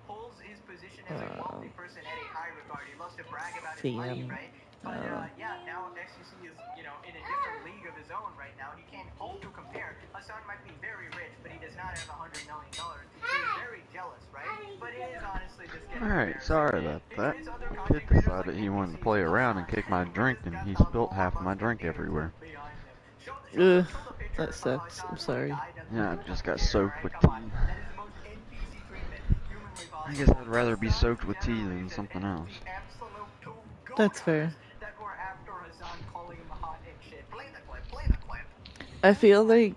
holds his position as a wealthy person at a high regard. He loves to brag about his money, Thiem. right? But yeah, now XQC is, you know, in a different league of his own right now, and you can't hold to compare. Hassan might be very rich, but he does not have $100 million. He's very jealous, right? But it is honestly just getting Alright, sorry about that. It's other Kid content creators decided like he wanted to NPCs play who around and Hassan kick my who drink, just and got he the spilt half of my Roblox drink spectators everywhere. behind him. Show Ugh, the picture that of how sucks. Hassan I'm would sorry. die doesn't Yeah, I even just fucking got care, soaked alright? with Come on. tea. That is the most NPC treatment humanly I possible. guess I'd rather be Hassan soaked with tea than generated something the else. absolute two That's fair. gooners that were after Hassan, calling him a hot and shit. Play the clip. Play the clip. I feel like,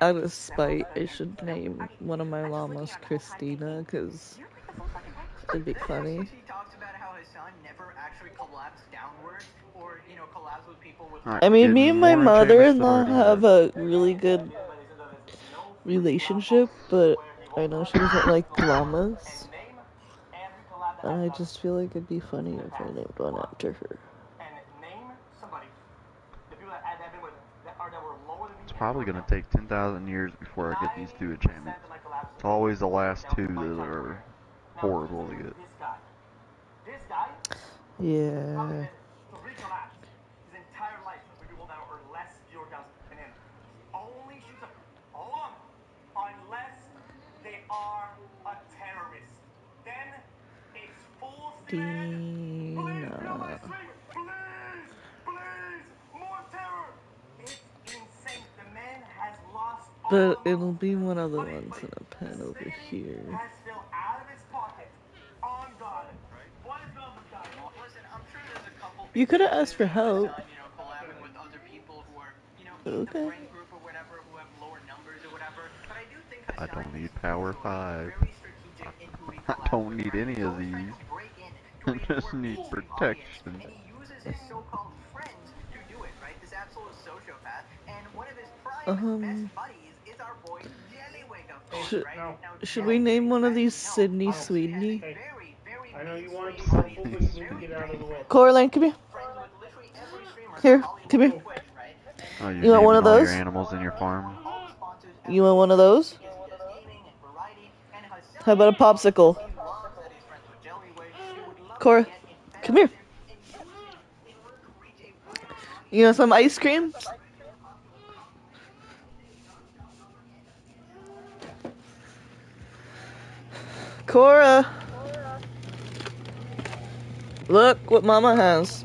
out of spite, I should name one of my llamas Christina, because it'd be funny. He talks about how Hassan never actually collabs downwards, or, you know, collabs with people with. Alright, I mean, me getting and my more enchantments mother-in-law starting. have a really good relationship, but I know she doesn't like llamas. And I just feel like it'd be funny if I named one after her. And name somebody. The people that have been with that were lower than me. It's probably gonna take 10,000 years before I get these two enchantments. It's always the last two that are horrible to get. This guy Yeah. to recollapse his entire life with people that are less 0,000 than him. He only shoots up alone unless they are a terrorist. Then it's full steam ahead. Please be on my street. Please, more terror. It's insane. The man has lost all But the it'll be one of the Buddy, ones in a pen the over city here. has still out of his pocket. On God. What is wrong with guys? Listen, I'm sure there's a couple You could have asked for help. you know, collabing with other people who are, you know, in the Okay. friend group or whatever, who have lower numbers or whatever. But I do think I Hassan don't need is Power usually 5. very strategic in who he I collabs don't with, need right? any He's of always trying these. to break in to I a just more need mainstream audience, protection. and he uses his so-called friends to do it, right? This absolute sociopath. And one of his prime best buddies is our boy Jellywig, of course, Should, right? Now, should we name one of these Sydney has a Sweeney? very, very I know you want to mainstream be audience. helpful, but you need to get out of the way. Coraline, come here. Friends with literally every streamer in Here, Hollywood come here. and Twitch, right? Oh, And you're You want one naming of all your those? animals in your farm? all the sponsors, You want one of those? because he does gaming and variety, and Hassan, How about a popsicle? he loves that he's friends with Jellywig. He would love Cora, to get in come here. and use it in order to reach a wider audience. You want some ice cream? Cora! Look what Mama has.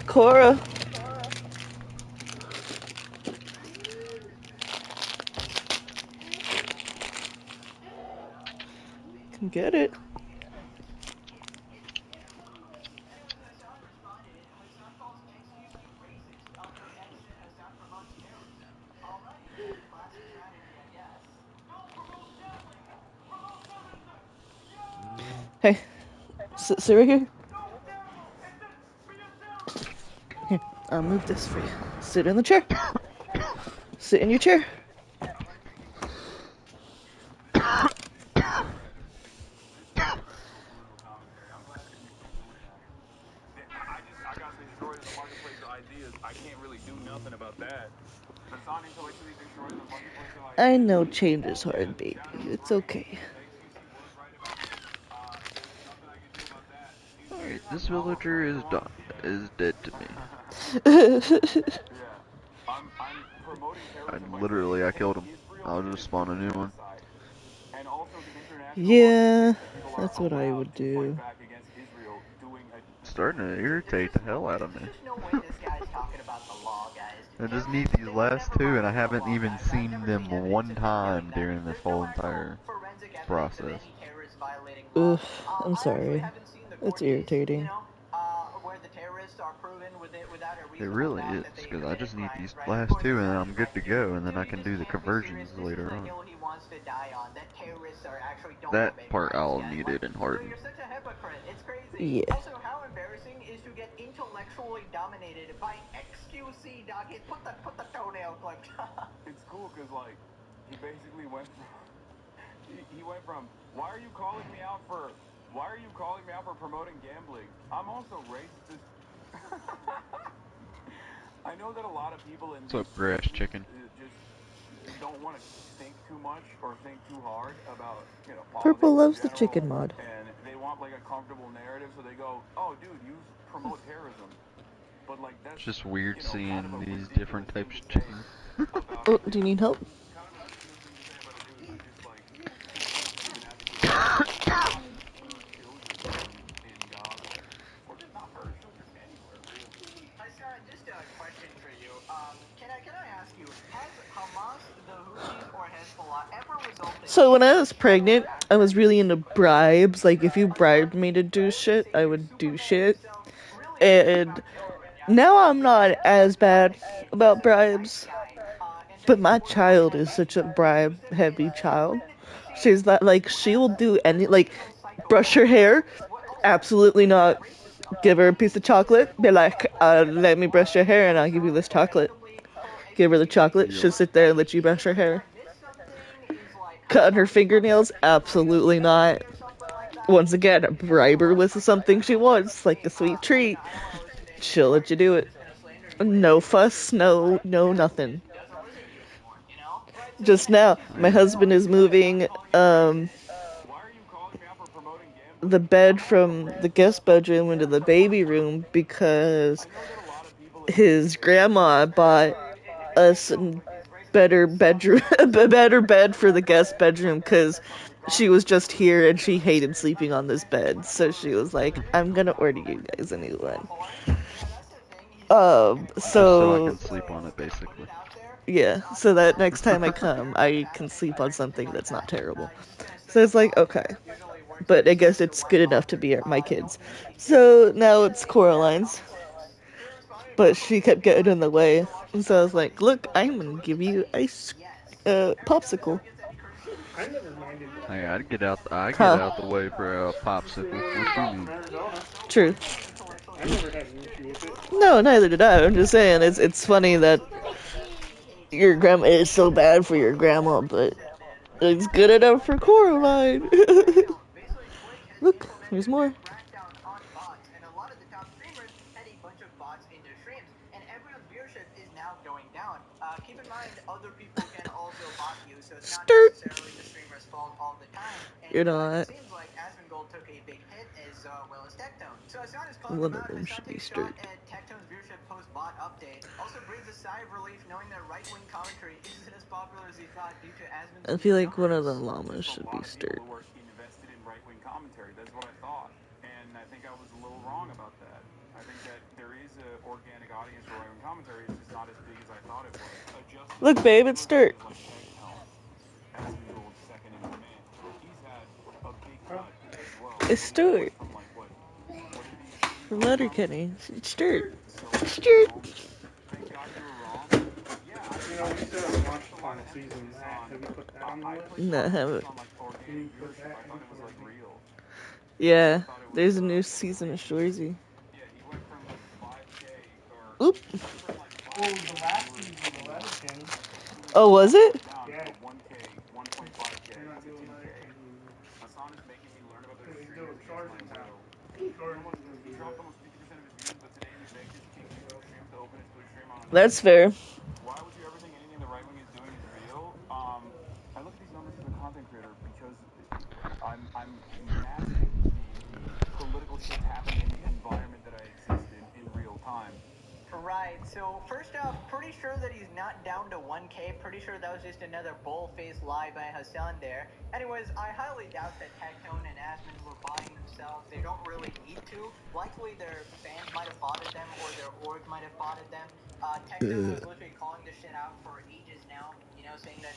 Cora. Can get it. Hey, sit right here. Here, I'll move this for you. Sit in the chair. Sit in your chair. I got destroyed in the marketplace of ideas. I can't really do nothing about that. Hassan intellectually destroyed the marketplace of ideas. I know change is hard, baby. It's okay. XQC was right about this. There's nothing I can do about that. Alright, this villager is done. Is dead to me. Yeah. I'm promoting terrorism by Literally, saying, I killed him. hey, Israel I'll just is spawn a new one. genocide. And also the international Yeah, audience that people are that's what I allowed would to fight do. back against Israel doing a Starting to irritate the hell out of me. There's no way this guy's talking about the law, guys. I just need these last two, and I haven't even seen them one time during this whole entire process. Ugh, I'm sorry. It's irritating. Where the terrorists are proven without a It reasonable really doubt is, that they because I committed just need crimes, these right? last two, and then I'm good to go, and then I can do the conversions later on. He wants to die on, that terrorists are actually don't That commit part crimes, I'll guys. need Like, it in Harden. you're such a hypocrite. It's crazy. Yeah. Also, how embarrassing is to get intellectually dominated by XQC, dog. Put the toenail clip. It's cool because, like, he basically went from, he went from, why are you calling me out for promoting gambling? I'm also racist. I know that a lot of people in What's up, these grass spaces, chicken? Just don't want to think too much or think too hard about, you know, Purple politics in loves the general, chicken mod. and they want like a comfortable narrative, so they go, "Oh, dude, you promote terrorism," but like that's It's just weird you know, kind of seeing a these ridiculous different thing types to of say chicken. about Oh, a do you dude. need help? Kind of a ridiculous thing to say about a dude who's just like even advocating for children in Gaza, or just not murder children anywhere, really. Hi, Sarah, just a question for you. Can I ask you, has Hamas, the Houthis, or Hezbollah ever resulted So when in I was pregnant, I was really into bribes. Like, if you bribed me to do shit, I would do shit. And now I'm not as bad about bribes. But my child is such a bribe-heavy child. She's not, like, she will do any, like, brush her hair? Absolutely not. Give her a piece of chocolate, be like, let me brush your hair and I'll give you this chocolate. Give her the chocolate, she'll sit there and let you brush her hair. Cutting her fingernails? Absolutely not. Once again, bribe her with something she wants, like a sweet treat. She'll let you do it. No fuss, no nothing. Just now, my husband is moving the bed from the guest bedroom into the baby room because his grandma bought us a better bedroom, a better bed for the guest bedroom because she was just here and she hated sleeping on this bed. So she was like, "I'm gonna order you guys a new one." Just so I So can sleep on it, basically. yeah, so that next time I come, I can sleep on something that's not terrible. So it's like, okay. But I guess it's good enough to be my kids. So now it's Coraline's. But she kept getting in the way. And so I was like, look, I'm gonna give you a popsicle. I never minded. Hey, I'd get out Huh. the way for a popsicle. What you Pop mean? from Arizona. True. I never had an issue with it. No, neither did I. I'm just saying, it's funny that your grandma is so bad for your grandma, but it's good enough for Coraline. Look, there's more. And a lot of the top streamers had a bunch of bots in their streams, and everyone's viewership is now going down. Keep in mind, other people can also bot you, so it's not Sturt. necessarily the streamer's fault all the time. And You're it not. seems like Asmongold took a big hit as well as Tectone. So Hassan is calling One him of out. them Hassan should be takes a shot Sturt. at Tectone's viewership post-bot update. Also breathes a sigh of relief knowing that right-wing commentary isn't as popular as he thought due to Asmon's I feel like one of the numbers. llamas Just should a be lot of Sturt. people who are invested in right-wing commentary. That's what I thought, and I think I was a little wrong about that. I think that there is an organic audience for right-wing commentary. It's just not as big as I thought it was. Look, babe, it's Sturt. Like Asmongold's second in command. He's had a big cut as well. It's Sturt. From like what did he? From Letterkenny. It's Sturt. So, Sturt. thank God you were wrong. Yeah, You know, we still haven't watched the final season of that. Have you put that on the list? No, I haven't. Can you put that in for me? Yeah, there's a new season of Shorzy. Oop. Well, the last season of Letterkenny. Oh, was it? Yeah. They're not doing Letterkenny anymore. Because he's doing Shorzy now. Shorzy is going to be the... That's fair. Why would you ever think anything the right wing is doing is real? I look at these numbers as a content creator because I'm imagining the political shift happening in the environment that I exist in real time. Right, so first off, pretty sure that he's not down to 1K. Pretty sure that was just another bull-faced lie by Hassan there. Anyways, I highly doubt that Tectone and Asmon were buying themselves. They don't really need to. Likely their fans might have bought at them or their org might have bought at them. Tectone was literally calling this shit out for ages now. You know, saying that,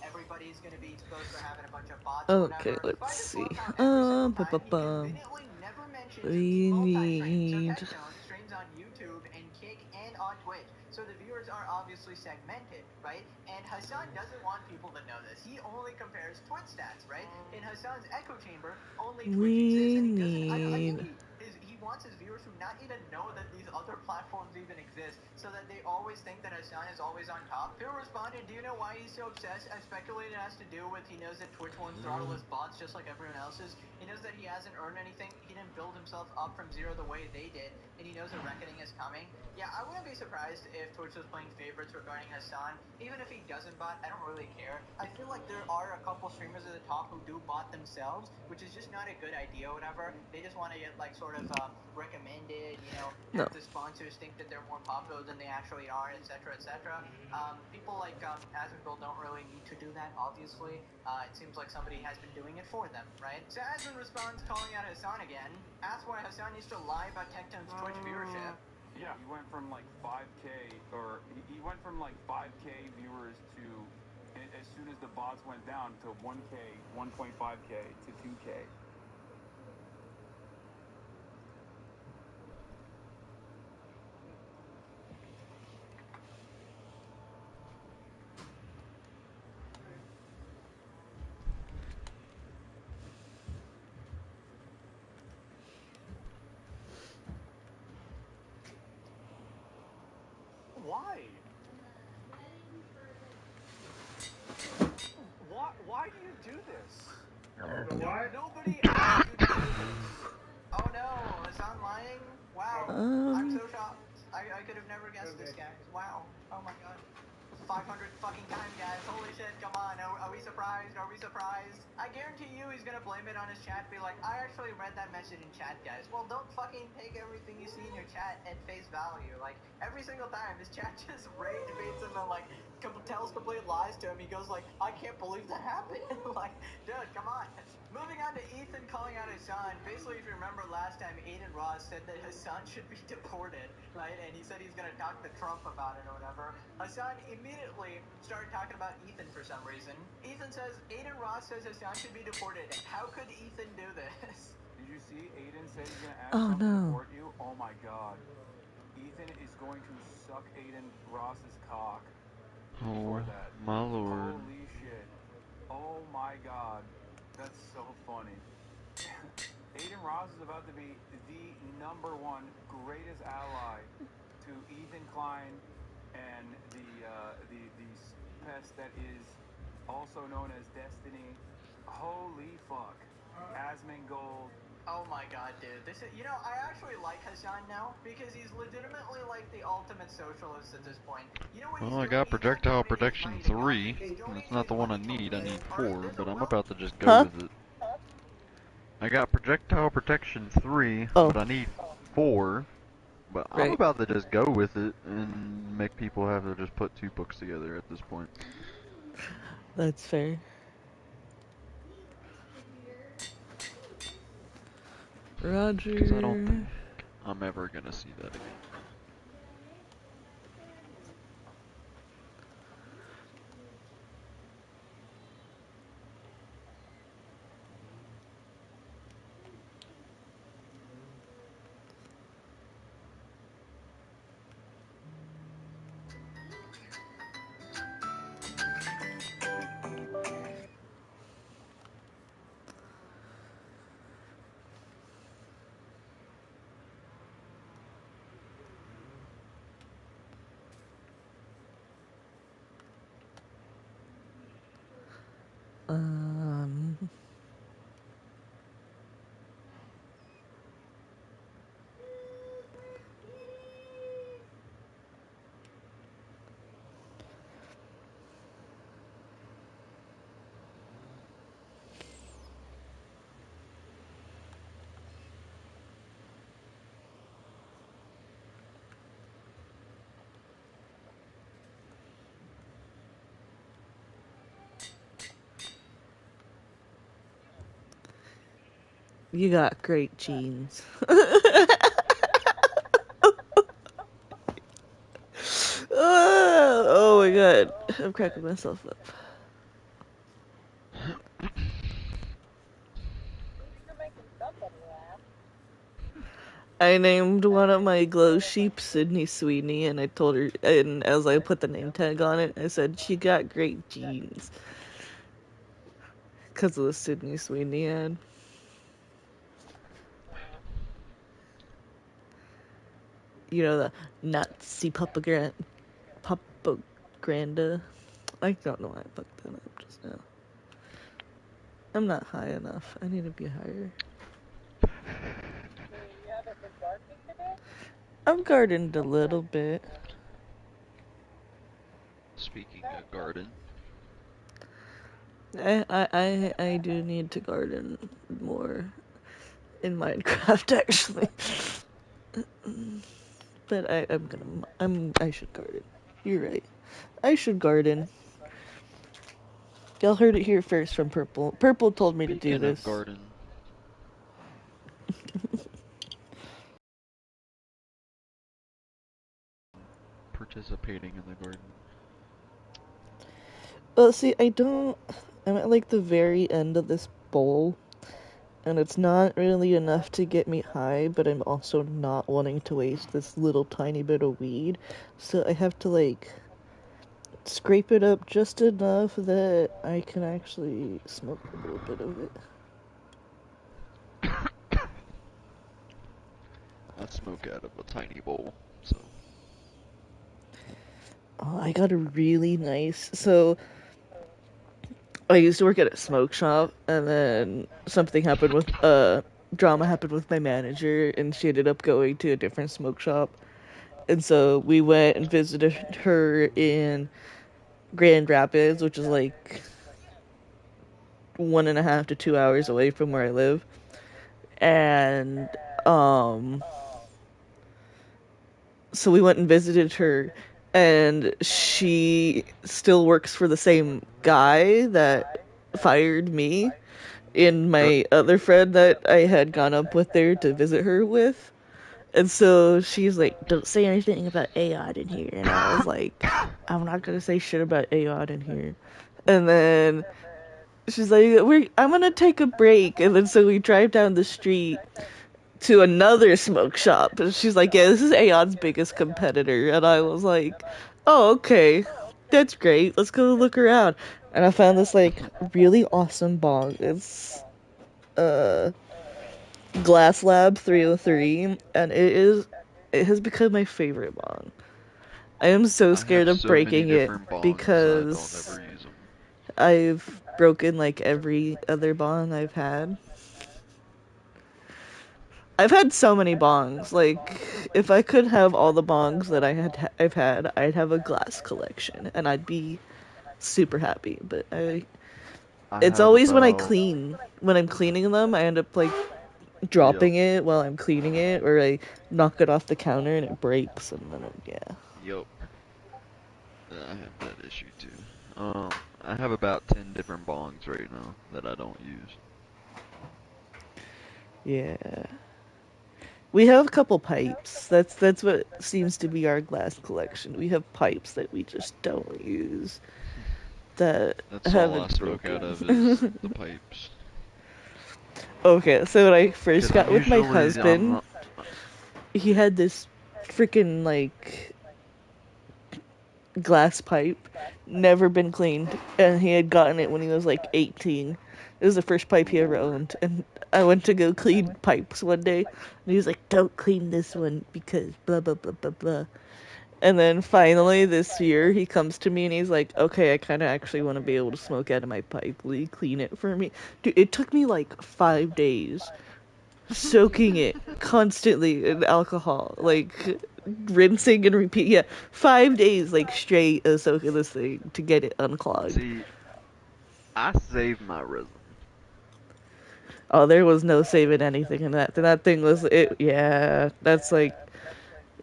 everybody's going to be exposed for having a bunch of bots or Okay, whatever. let's see. We need... streams on YouTube and Kick and on Twitch. So the viewers are obviously segmented, right? And Hassan doesn't want people to know this. He only compares Twitch stats, right? In Hassan's echo chamber, only Twitch exists. And he wants his viewers to not even know that these other platforms even exist, so that they always think that Hassan is always on top. Phil responded, do you know why he's so obsessed? I speculated it has to do with he knows that Twitch won't throttle his bots just like everyone else's. He knows that he hasn't earned anything. He didn't build himself up from zero the way they did, and he knows a reckoning is coming. Yeah, I wouldn't be surprised if Twitch was playing favorites regarding Hasan. Even if he doesn't bot, I don't really care. I feel like there are a couple streamers at the top who do bot themselves, which is just not a good idea or whatever. They just want to get, like, sort of recommended, you know, No. have the sponsors think that they're more popular than they actually are, etc., etc. People like Asmongold don't really need to do that, obviously. It seems like somebody has been doing it for them, right? So Asmon responds, calling out Hasan again, asks why Hasan used to lie about Tekton's Twitch viewership. Yeah, he went from like 5K, or he went from like 5K viewers to, as soon as the bots went down, to 1K, 1.5K to 2K. Why? Why do you do this? Nobody asked you to do this. Oh no, Hasan lying? Wow. I'm so shocked. I could have never guessed this, guys. Wow. Oh my god. 500 fucking times, guys. Holy shit, come on. Are we surprised? Are we surprised? I guarantee you he's gonna blame it on his chat, be like, I actually read that message in chat, guys. Well, don't fucking take everything you see in your chat at face value. Like, every single time, his chat just rage baits him and, like, tells complete lies to him. He goes like, I can't believe that happened. Like, dude, come on. Moving on to Ethan calling out Hasan. Basically, if you remember last time, Aiden Ross said that Hasan should be deported, right? And he said he's gonna talk to Trump about it or whatever. Hasan immediately started talking about Ethan for some reason. Ethan says, Aiden Ross says Hasan should be deported. How could Ethan do this? Did you see Aiden said he's gonna ask Oh, Trump to no. deport you? Oh my god. Ethan is going to suck Aiden Ross's cock before Oh, that. my lord. Holy shit. Oh my god. That's so funny. Aiden Ross is about to be the #1 greatest ally to Ethan Klein and the pest that is also known as Destiny. Holy fuck. Asmongold. Oh my god, dude. This is, you know, I actually like Hasan now because he's legitimately like the ultimate socialist at this point. You know what he's Well, I doing? got He's not projectile donating his protection money to 3. He's That's donating not his the one I money to need. I me. need Alright, 4, there's a but I'm real about to just go Huh? with it. I got projectile protection 3, Oh. but I need 4. But I'm Right. about to just go with it and make people have to just put 2 books together at this point. That's fair. Roger. Because I don't think I'm ever gonna see that again. You got great genes. Oh my god. I'm cracking myself up. I named one of my glow sheep Sydney Sweeney, and I told her, and as I put the name tag on it, I said she got great genes. Because of the Sydney Sweeney ad. You know, the Nazi Papa Granda. I don't know why I fucked that up just now. I'm not high enough. I need to be higher. I've gardened a little bit. Speaking of garden, I do need to garden more in Minecraft actually. But I should garden. You're right. I should garden. Y'all heard it here first from Purple. Purple told me to do speaking this. of garden, participating in the garden. Well, see, I'm at like the very end of this bowl, and it's not really enough to get me high, but I'm also not wanting to waste this little tiny bit of weed, so I have to like scrape it up just enough that I can actually smoke a little bit of it. I smoke out of a tiny bowl, so. Oh, I got a really nice. So I used to work at a smoke shop, and then something happened with drama happened with my manager, and she ended up going to a different smoke shop. And so we went and visited her in Grand Rapids, which is like 1.5 to 2 hours away from where I live. And so we went and visited her, and she still works for the same guy that fired me and my other friend that I had gone up with there to visit her with. And so she's like, don't say anything about Aod in here. And I was like, I'm not going to say shit about Aod in here. And then she's like, I'm going to take a break. And then so we drive down the street to another smoke shop. And she's like, yeah, this is Aod's biggest competitor. And I was like, oh, okay. That's great. Let's go look around. And I found this, like, really awesome bong. It's, Glass Lab 303, and it has become my favorite bong. I am so scared of breaking it because I've broken like every other bong I've had. I've had so many bongs. Like, if I could have all the bongs that I've had, I'd have a glass collection, and I'd be super happy. But it's always when I clean. When I'm cleaning them, I end up like dropping it while I'm cleaning it, or I knock it off the counter and it breaks, and then Yup. I have that issue too. I have about 10 different bongs right now that I don't use. Yeah. We have a couple pipes. That's what seems to be our glass collection. We have pipes that we just don't use. That's all I smoke out of is the pipes. Okay, so when I first got with my husband, he had this freaking like glass pipe, never been cleaned, and he had gotten it when he was like 18. It was the first pipe he ever owned, and I went to go clean pipes one day, and he was like, don't clean this one because blah blah blah blah blah. And then finally this year he comes to me and he's like, okay, I kind of actually want to be able to smoke out of my pipe. Will you clean it for me? Dude, it took me like 5 days soaking it constantly in alcohol, like rinsing and repeat. Yeah, 5 days like straight of soaking this thing to get it unclogged. See, I saved my resin. Oh, there was no saving anything in that. That thing was it. Yeah, that's like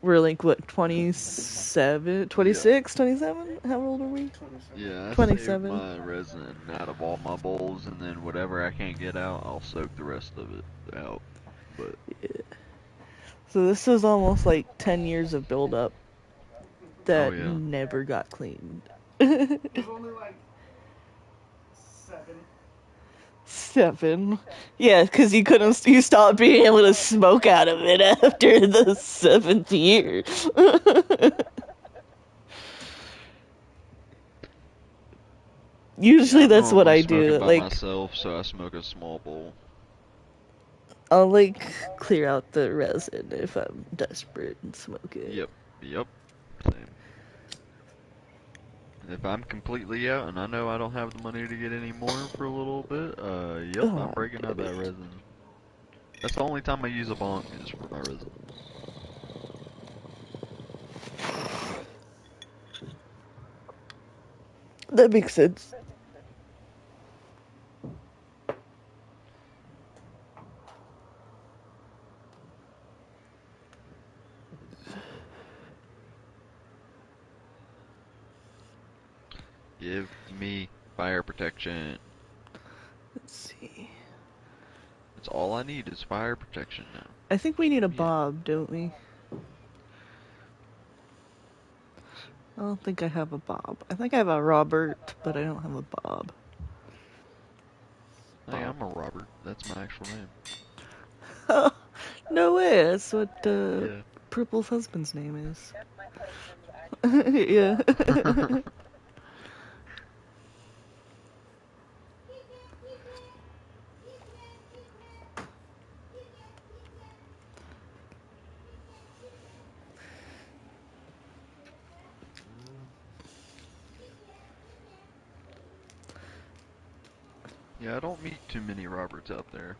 we're like what 27, 26, 27? How old are we? Yeah, I 27. saved my resin out of all my bowls, and then whatever I can't get out, I'll soak the rest of it out. But yeah. So this was almost like 10 years of buildup that never got cleaned. It was only like 7. 7. Yeah, because you stopped being able to smoke out of it after the 7th year. Usually that's what I do. Like myself, so I smoke a small bowl. I'll like clear out the resin if I'm desperate and smoke it. Yep. Same. If I'm completely out and I know I don't have the money to get any more for a little bit, yep, Oh, I'm breaking out that resin. That's the only time I use a bonk is for my resin. That makes sense. Give me fire protection. Let's see. That's all I need is fire protection now. I think we need a Bob, don't we? I don't think I have a Bob. I think I have a Robert, but I don't have a Bob. Hey, I'm a Robert. That's my actual name. No way, that's what Yeah. Purple's husband's name is. Yeah. Yeah, I don't meet too many Roberts out there.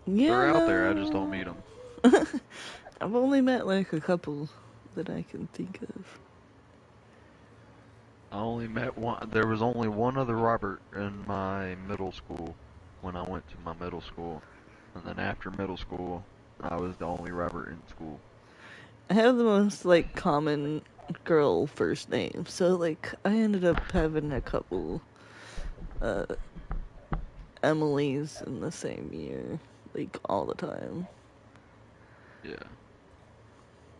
Yeah, They're out there, I just don't meet them. I've only met like a couple that I can think of. I only met one. There was only one other Robert in my middle school when I went to my middle school. And then after middle school, I was the only Robert in school. I have the most like common girl first name, so like I ended up having a couple Emily's in the same year, like all the time. Yeah.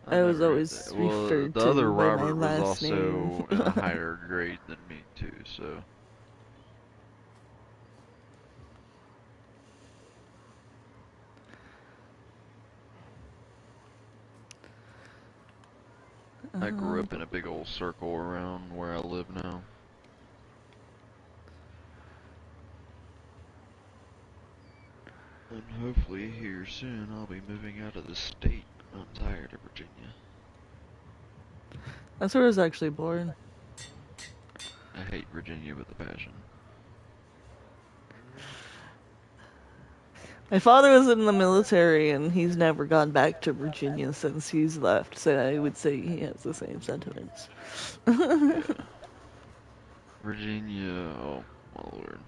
I was never had always that. Well, referred the to other by my Robert was last also name. in a higher grade than me too, so. I grew up in a big old circle around where I live now. And hopefully here soon I'll be moving out of the state. I'm tired of Virginia. That's where I was actually born. I hate Virginia with a passion. My father was in the military and he's never gone back to Virginia since he's left, so I would say he has the same sentiments. Yeah. Virginia, oh my lord.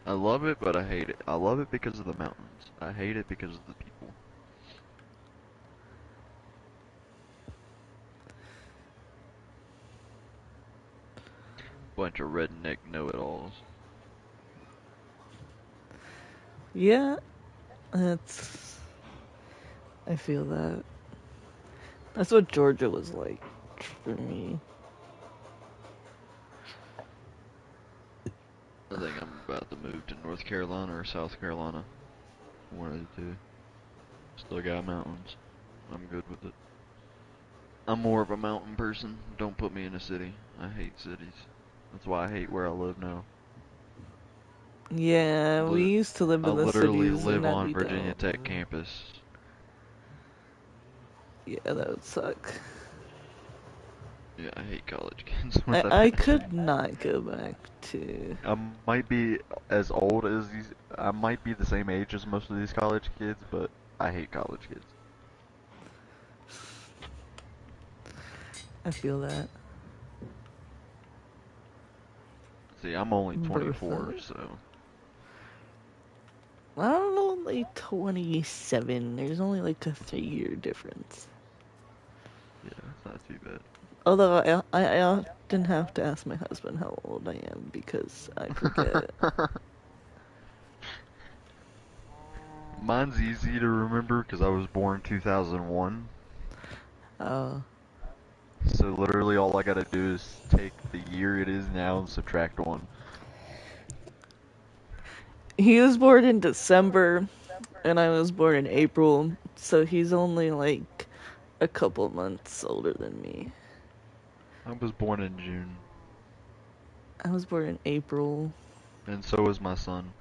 I love it, but I hate it. I love it because of the mountains. I hate it because of the people. Bunch of redneck know-it-alls. Yeah, I feel that. That's what Georgia was like for me. I think I'm about to move to North Carolina or South Carolina. One of the two. Still got mountains. I'm good with it. I'm more of a mountain person. Don't put me in a city. I hate cities. That's why I hate where I live now. Yeah, we used to live I in the literally cities live and on Virginia Tech campus. Yeah, that would suck. Yeah, I hate college kids. I could not go back to... I might be as old as these. I might be the same age as most of these college kids, but I hate college kids. I feel that. See, I'm only 24, so. I'm only 27. There's only like a 3-year difference. Yeah, it's not too bad. Although I often have to ask my husband how old I am because I forget. Mine's easy to remember because I was born 2001. Oh. So literally all I gotta do is take the year it is now and subtract 1. He was born in December, and I was born in April, so he's only like a couple months older than me. I was born in June. I was born in April. And so was my son.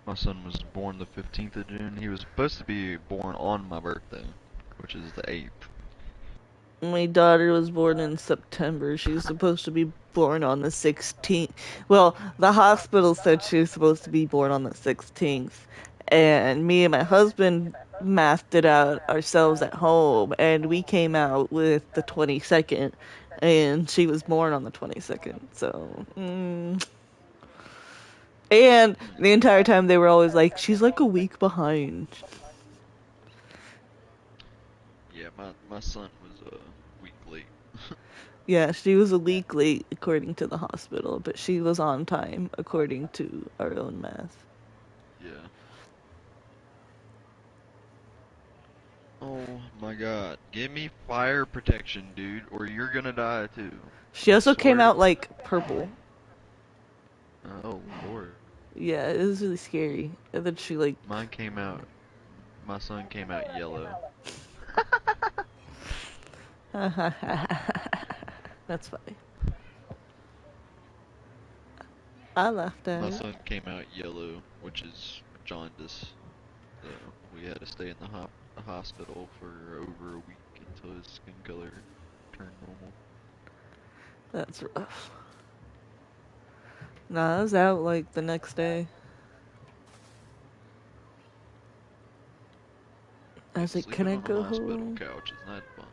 My son was born the 15th of June. He was supposed to be born on my birthday, which is the 8th. My daughter was born in September. She was supposed to be born on the 16th. Well, the hospital said she was supposed to be born on the 16th. And me and my husband mathed it out ourselves at home, and we came out with the 22nd, and she was born on the 22nd. So, And the entire time they were always like, she's like a week behind. Yeah, my son was a week late. Yeah, she was a week late according to the hospital, but she was on time according to our own math. Yeah. Oh my god. Give me fire protection, dude, or you're gonna die too. She also came out like purple. Oh lord. Yeah, it was really scary. And then she like... My son came out yellow. That's funny. I laughed at My it. son came out yellow, which is jaundice. So we had to stay in the hospital for over a week until his skin color turned normal. That's rough. Nah, I was out like the next day. I was like, Sleeping can I on go a hospital home? couch is not fun.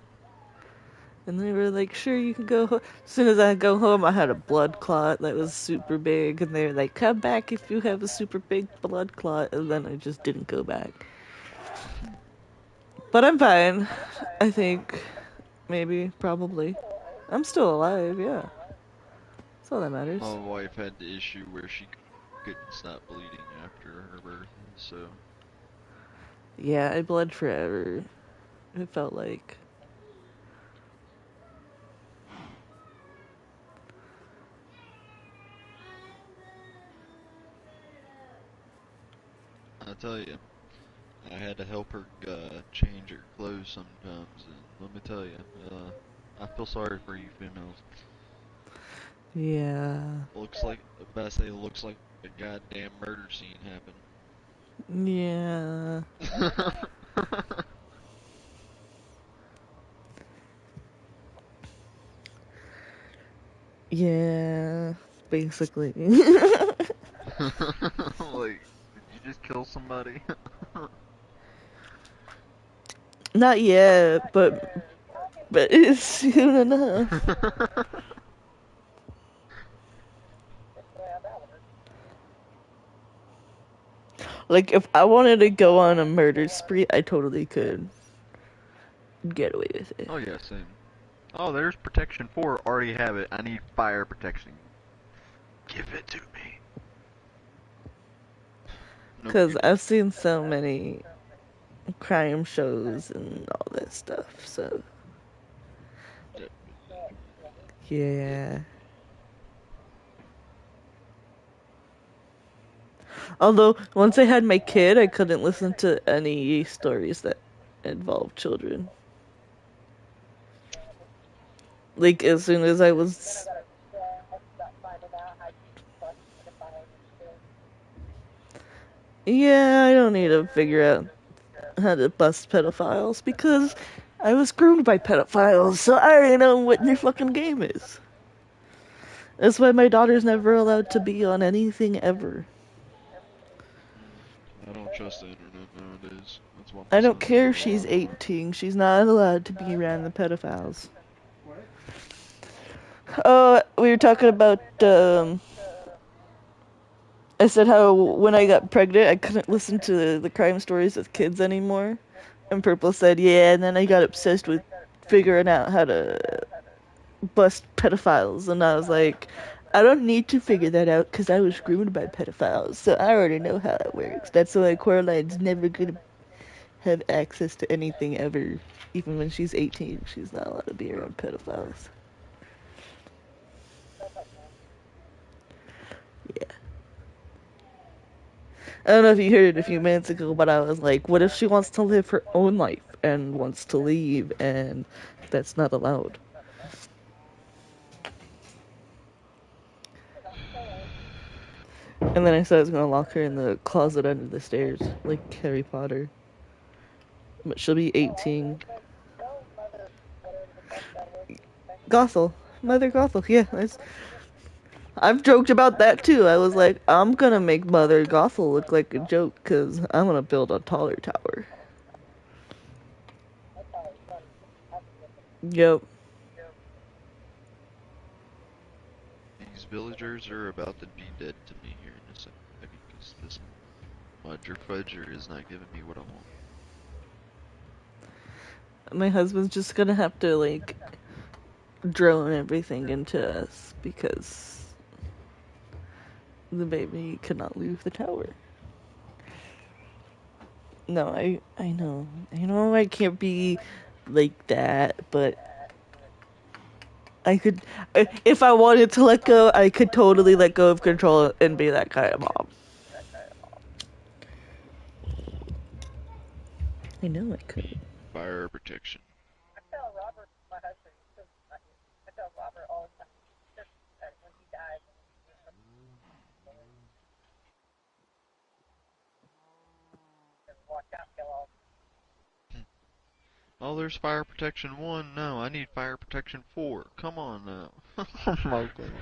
And they were like, sure, you can go home. As soon as I go home, I had a blood clot that was super big. And they were like, come back if you have a super big blood clot. And then I just didn't go back. But I'm fine. I think. Maybe. Probably. I'm still alive, yeah. That's all that matters. My wife had the issue where she couldn't stop bleeding after her birth, so... Yeah, I bled forever. It felt like... I tell you, I had to help her change her clothes sometimes, and let me tell you, I feel sorry for you females. Yeah. Looks like, it looks like a goddamn murder scene happened. Yeah. Yeah, basically. Like, did you just kill somebody? Not yet, but it's soon enough. Like, if I wanted to go on a murder spree, I totally could get away with it. Oh yeah, same. Oh, there's protection 4. Already have it. I need fire protection. Give it to me. Because I've seen so many crime shows and all that stuff, so... Yeah. Although, once I had my kid, I couldn't listen to any stories that involved children. Like, as soon as I was... Yeah, I don't need to figure out how to bust pedophiles, because I was groomed by pedophiles, so I already know what their fucking game is. That's why my daughter's never allowed to be on anything ever. I don't trust the internet nowadays. That's why I don't care if she's 18. She's not allowed to be around the pedophiles. Oh, we were talking about, I said how when I got pregnant, I couldn't listen to the crime stories with kids anymore. And Purple said, yeah, and then I got obsessed with figuring out how to bust pedophiles. And I was like, I don't need to figure that out because I was groomed by pedophiles, so I already know how that works. That's why Coraline's never gonna have access to anything ever. Even when she's 18, she's not allowed to be around pedophiles. Yeah. I don't know if you heard it a few minutes ago, but I was like, what if she wants to live her own life and wants to leave, and that's not allowed? And then I said I was gonna lock her in the closet under the stairs, like Harry Potter. But she'll be 18. Gothel. Mother Gothel, yeah. I've joked about that too. I was like, I'm gonna make Mother Gothel look like a joke because I'm gonna build a taller tower. Yep. These villagers are about to be dead to me here in a second because this Mudger Fudger is not giving me what I want. My husband's just gonna have to, like, drone everything into us because the baby could not leave the tower. No, I know. I know I can't be like that, but I could, if I wanted to let go, I could totally let go of control and be that kind of mom. I know I could. Fire protection. Oh, there's fire protection 1. No, I need fire protection 4. Come on now. Oh my god.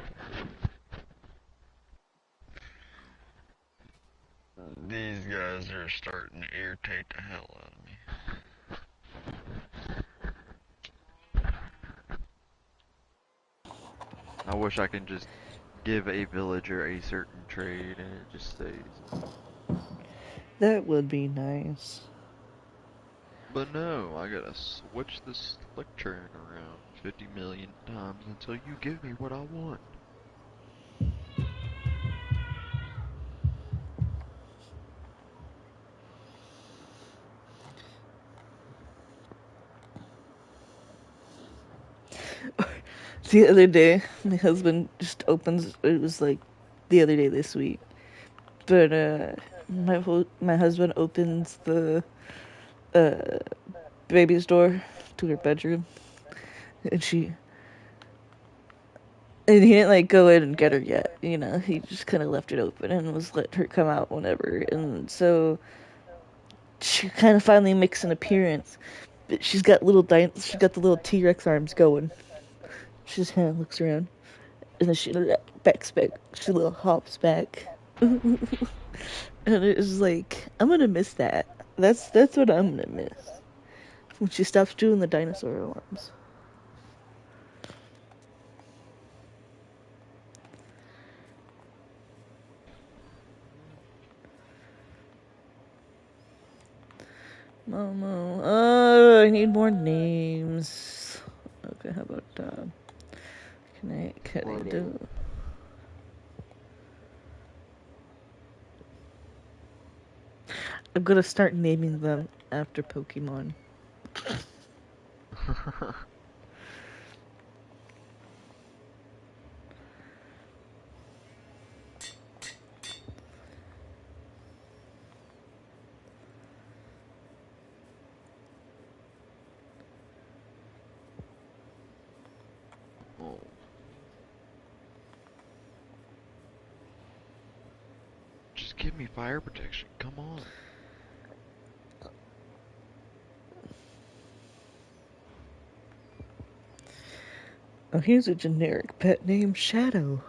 These guys are starting to irritate the hell out of me. I wish I can just give a villager a certain trade and it just stays. That would be nice. But no, I gotta switch this slick train around 50 million times until you give me what I want. The other day, my husband just opens, it was like the other day this week, but my husband opens the baby's door to her bedroom, and he didn't like go in and get her yet, you know, he just kind of left it open and was let her come out whenever, and so she kind of finally makes an appearance, but she's got the little T-Rex arms going. She just kind of looks around, and then she backs back, she little hops back. And it was like, I'm gonna miss that. That's what I'm gonna miss. When she stops doing the dinosaur alarms. Momo. I need more names. Okay, how about can I do? I'm gonna start naming them after Pokemon. Oh. Just give me fire protection, come on. Oh, here's a generic pet name, Shadow.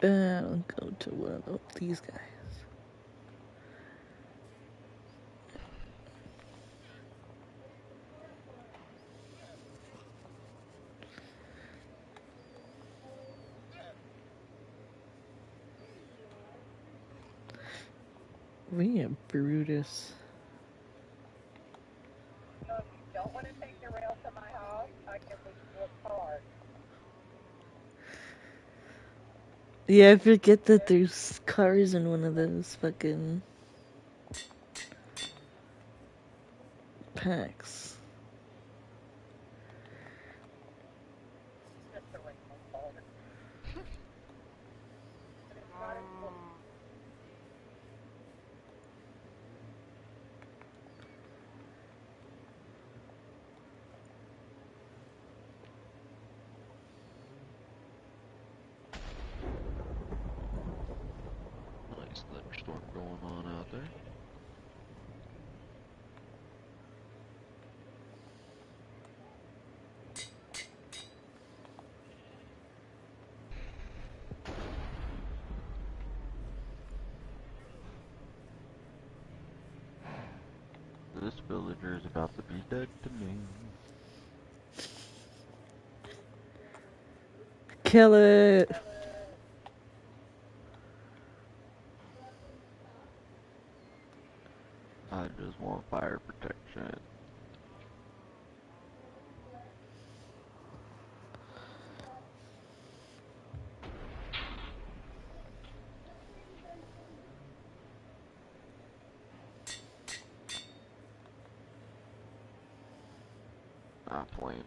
I'll go to one of these guys. We have Brutus. Yeah, I forget that there's cars in one of those fucking packs. Nice thunderstorm going on out there. villager's about to be dead to me. Kill it. I just want fire protection. Not playing.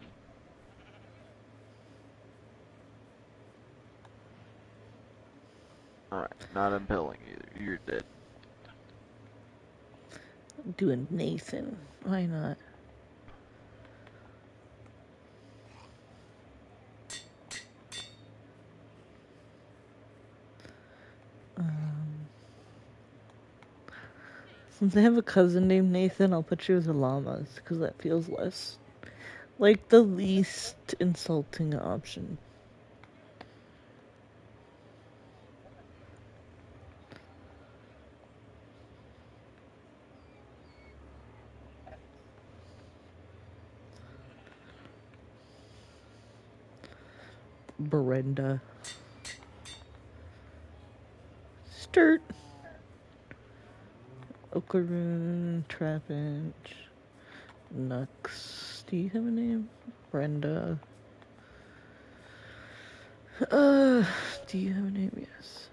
Alright, not impelling either. You're dead. I'm doing Nathan. Why not? Since I have a cousin named Nathan, I'll put you as a llamas, because that feels less like the least insulting option. Brenda. Sturt. Okaroon, Trapinch, Nux. Do you have a name? Brenda. Do you have a name? Yes.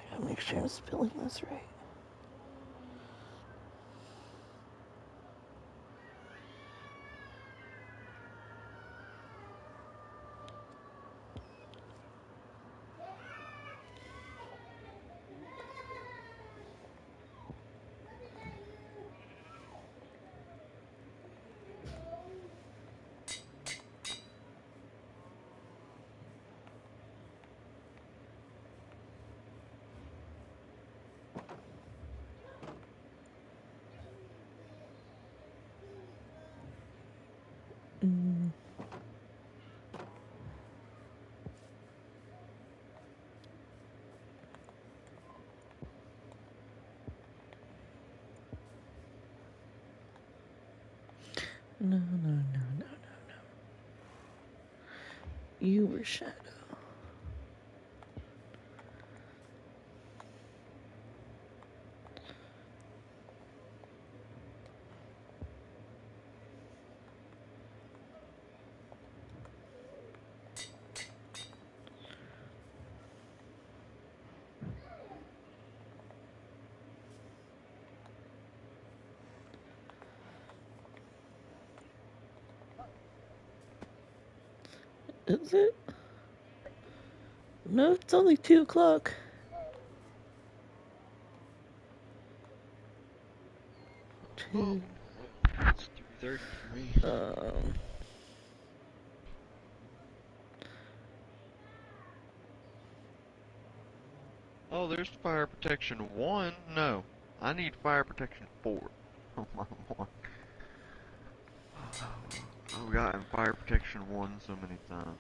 Gotta make sure I'm spelling this right. No. You were Shadow. Is it? No, it's only 2 o'clock. Oh, it's 3:30 for me. Oh, there's fire protection 1? No, I need fire protection 4. Oh my lord. I've gotten fire protection 1 so many times.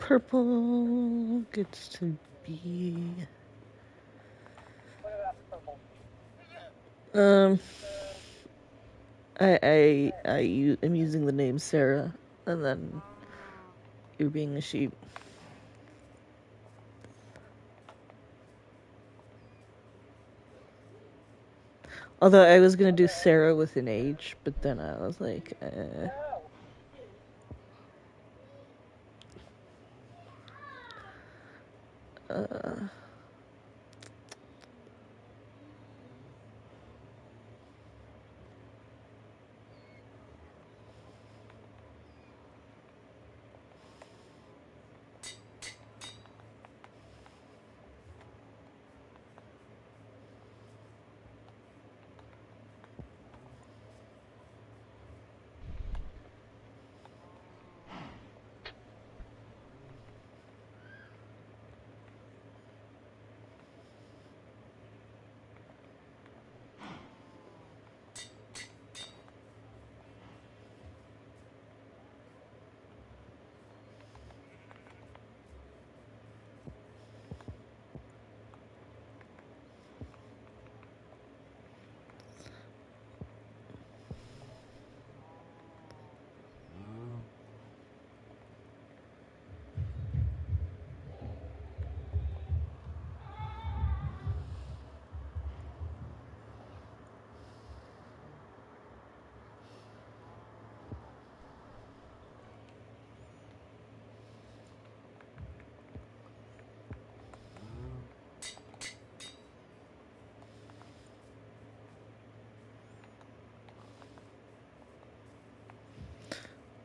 Purple gets to be. I'm using the name Sarah, and then you're being a sheep. Although I was gonna do Sarah with an H, but then I was like,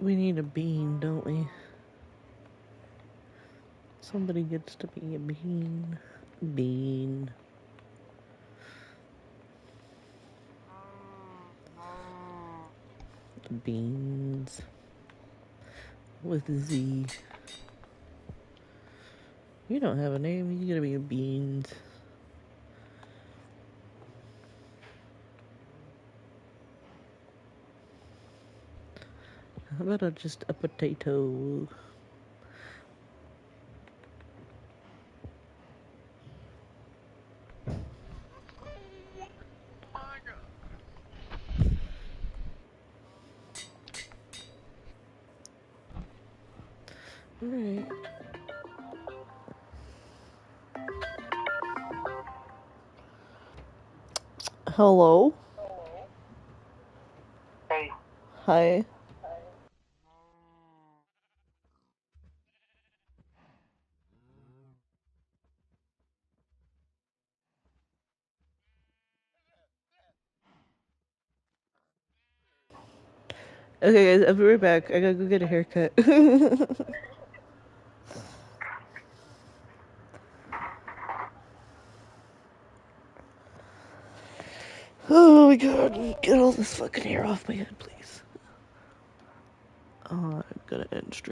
we need a bean, don't we? Somebody gets to be a bean. Bean. Beans. With a Z. You don't have a name, you gotta be a beans. How about just a potato? Alright. Hello? Hey. Hi. Okay guys, I'll be right back. I gotta go get a haircut. Oh my god, get all this fucking hair off my head, please. Oh, I'm gonna end stream.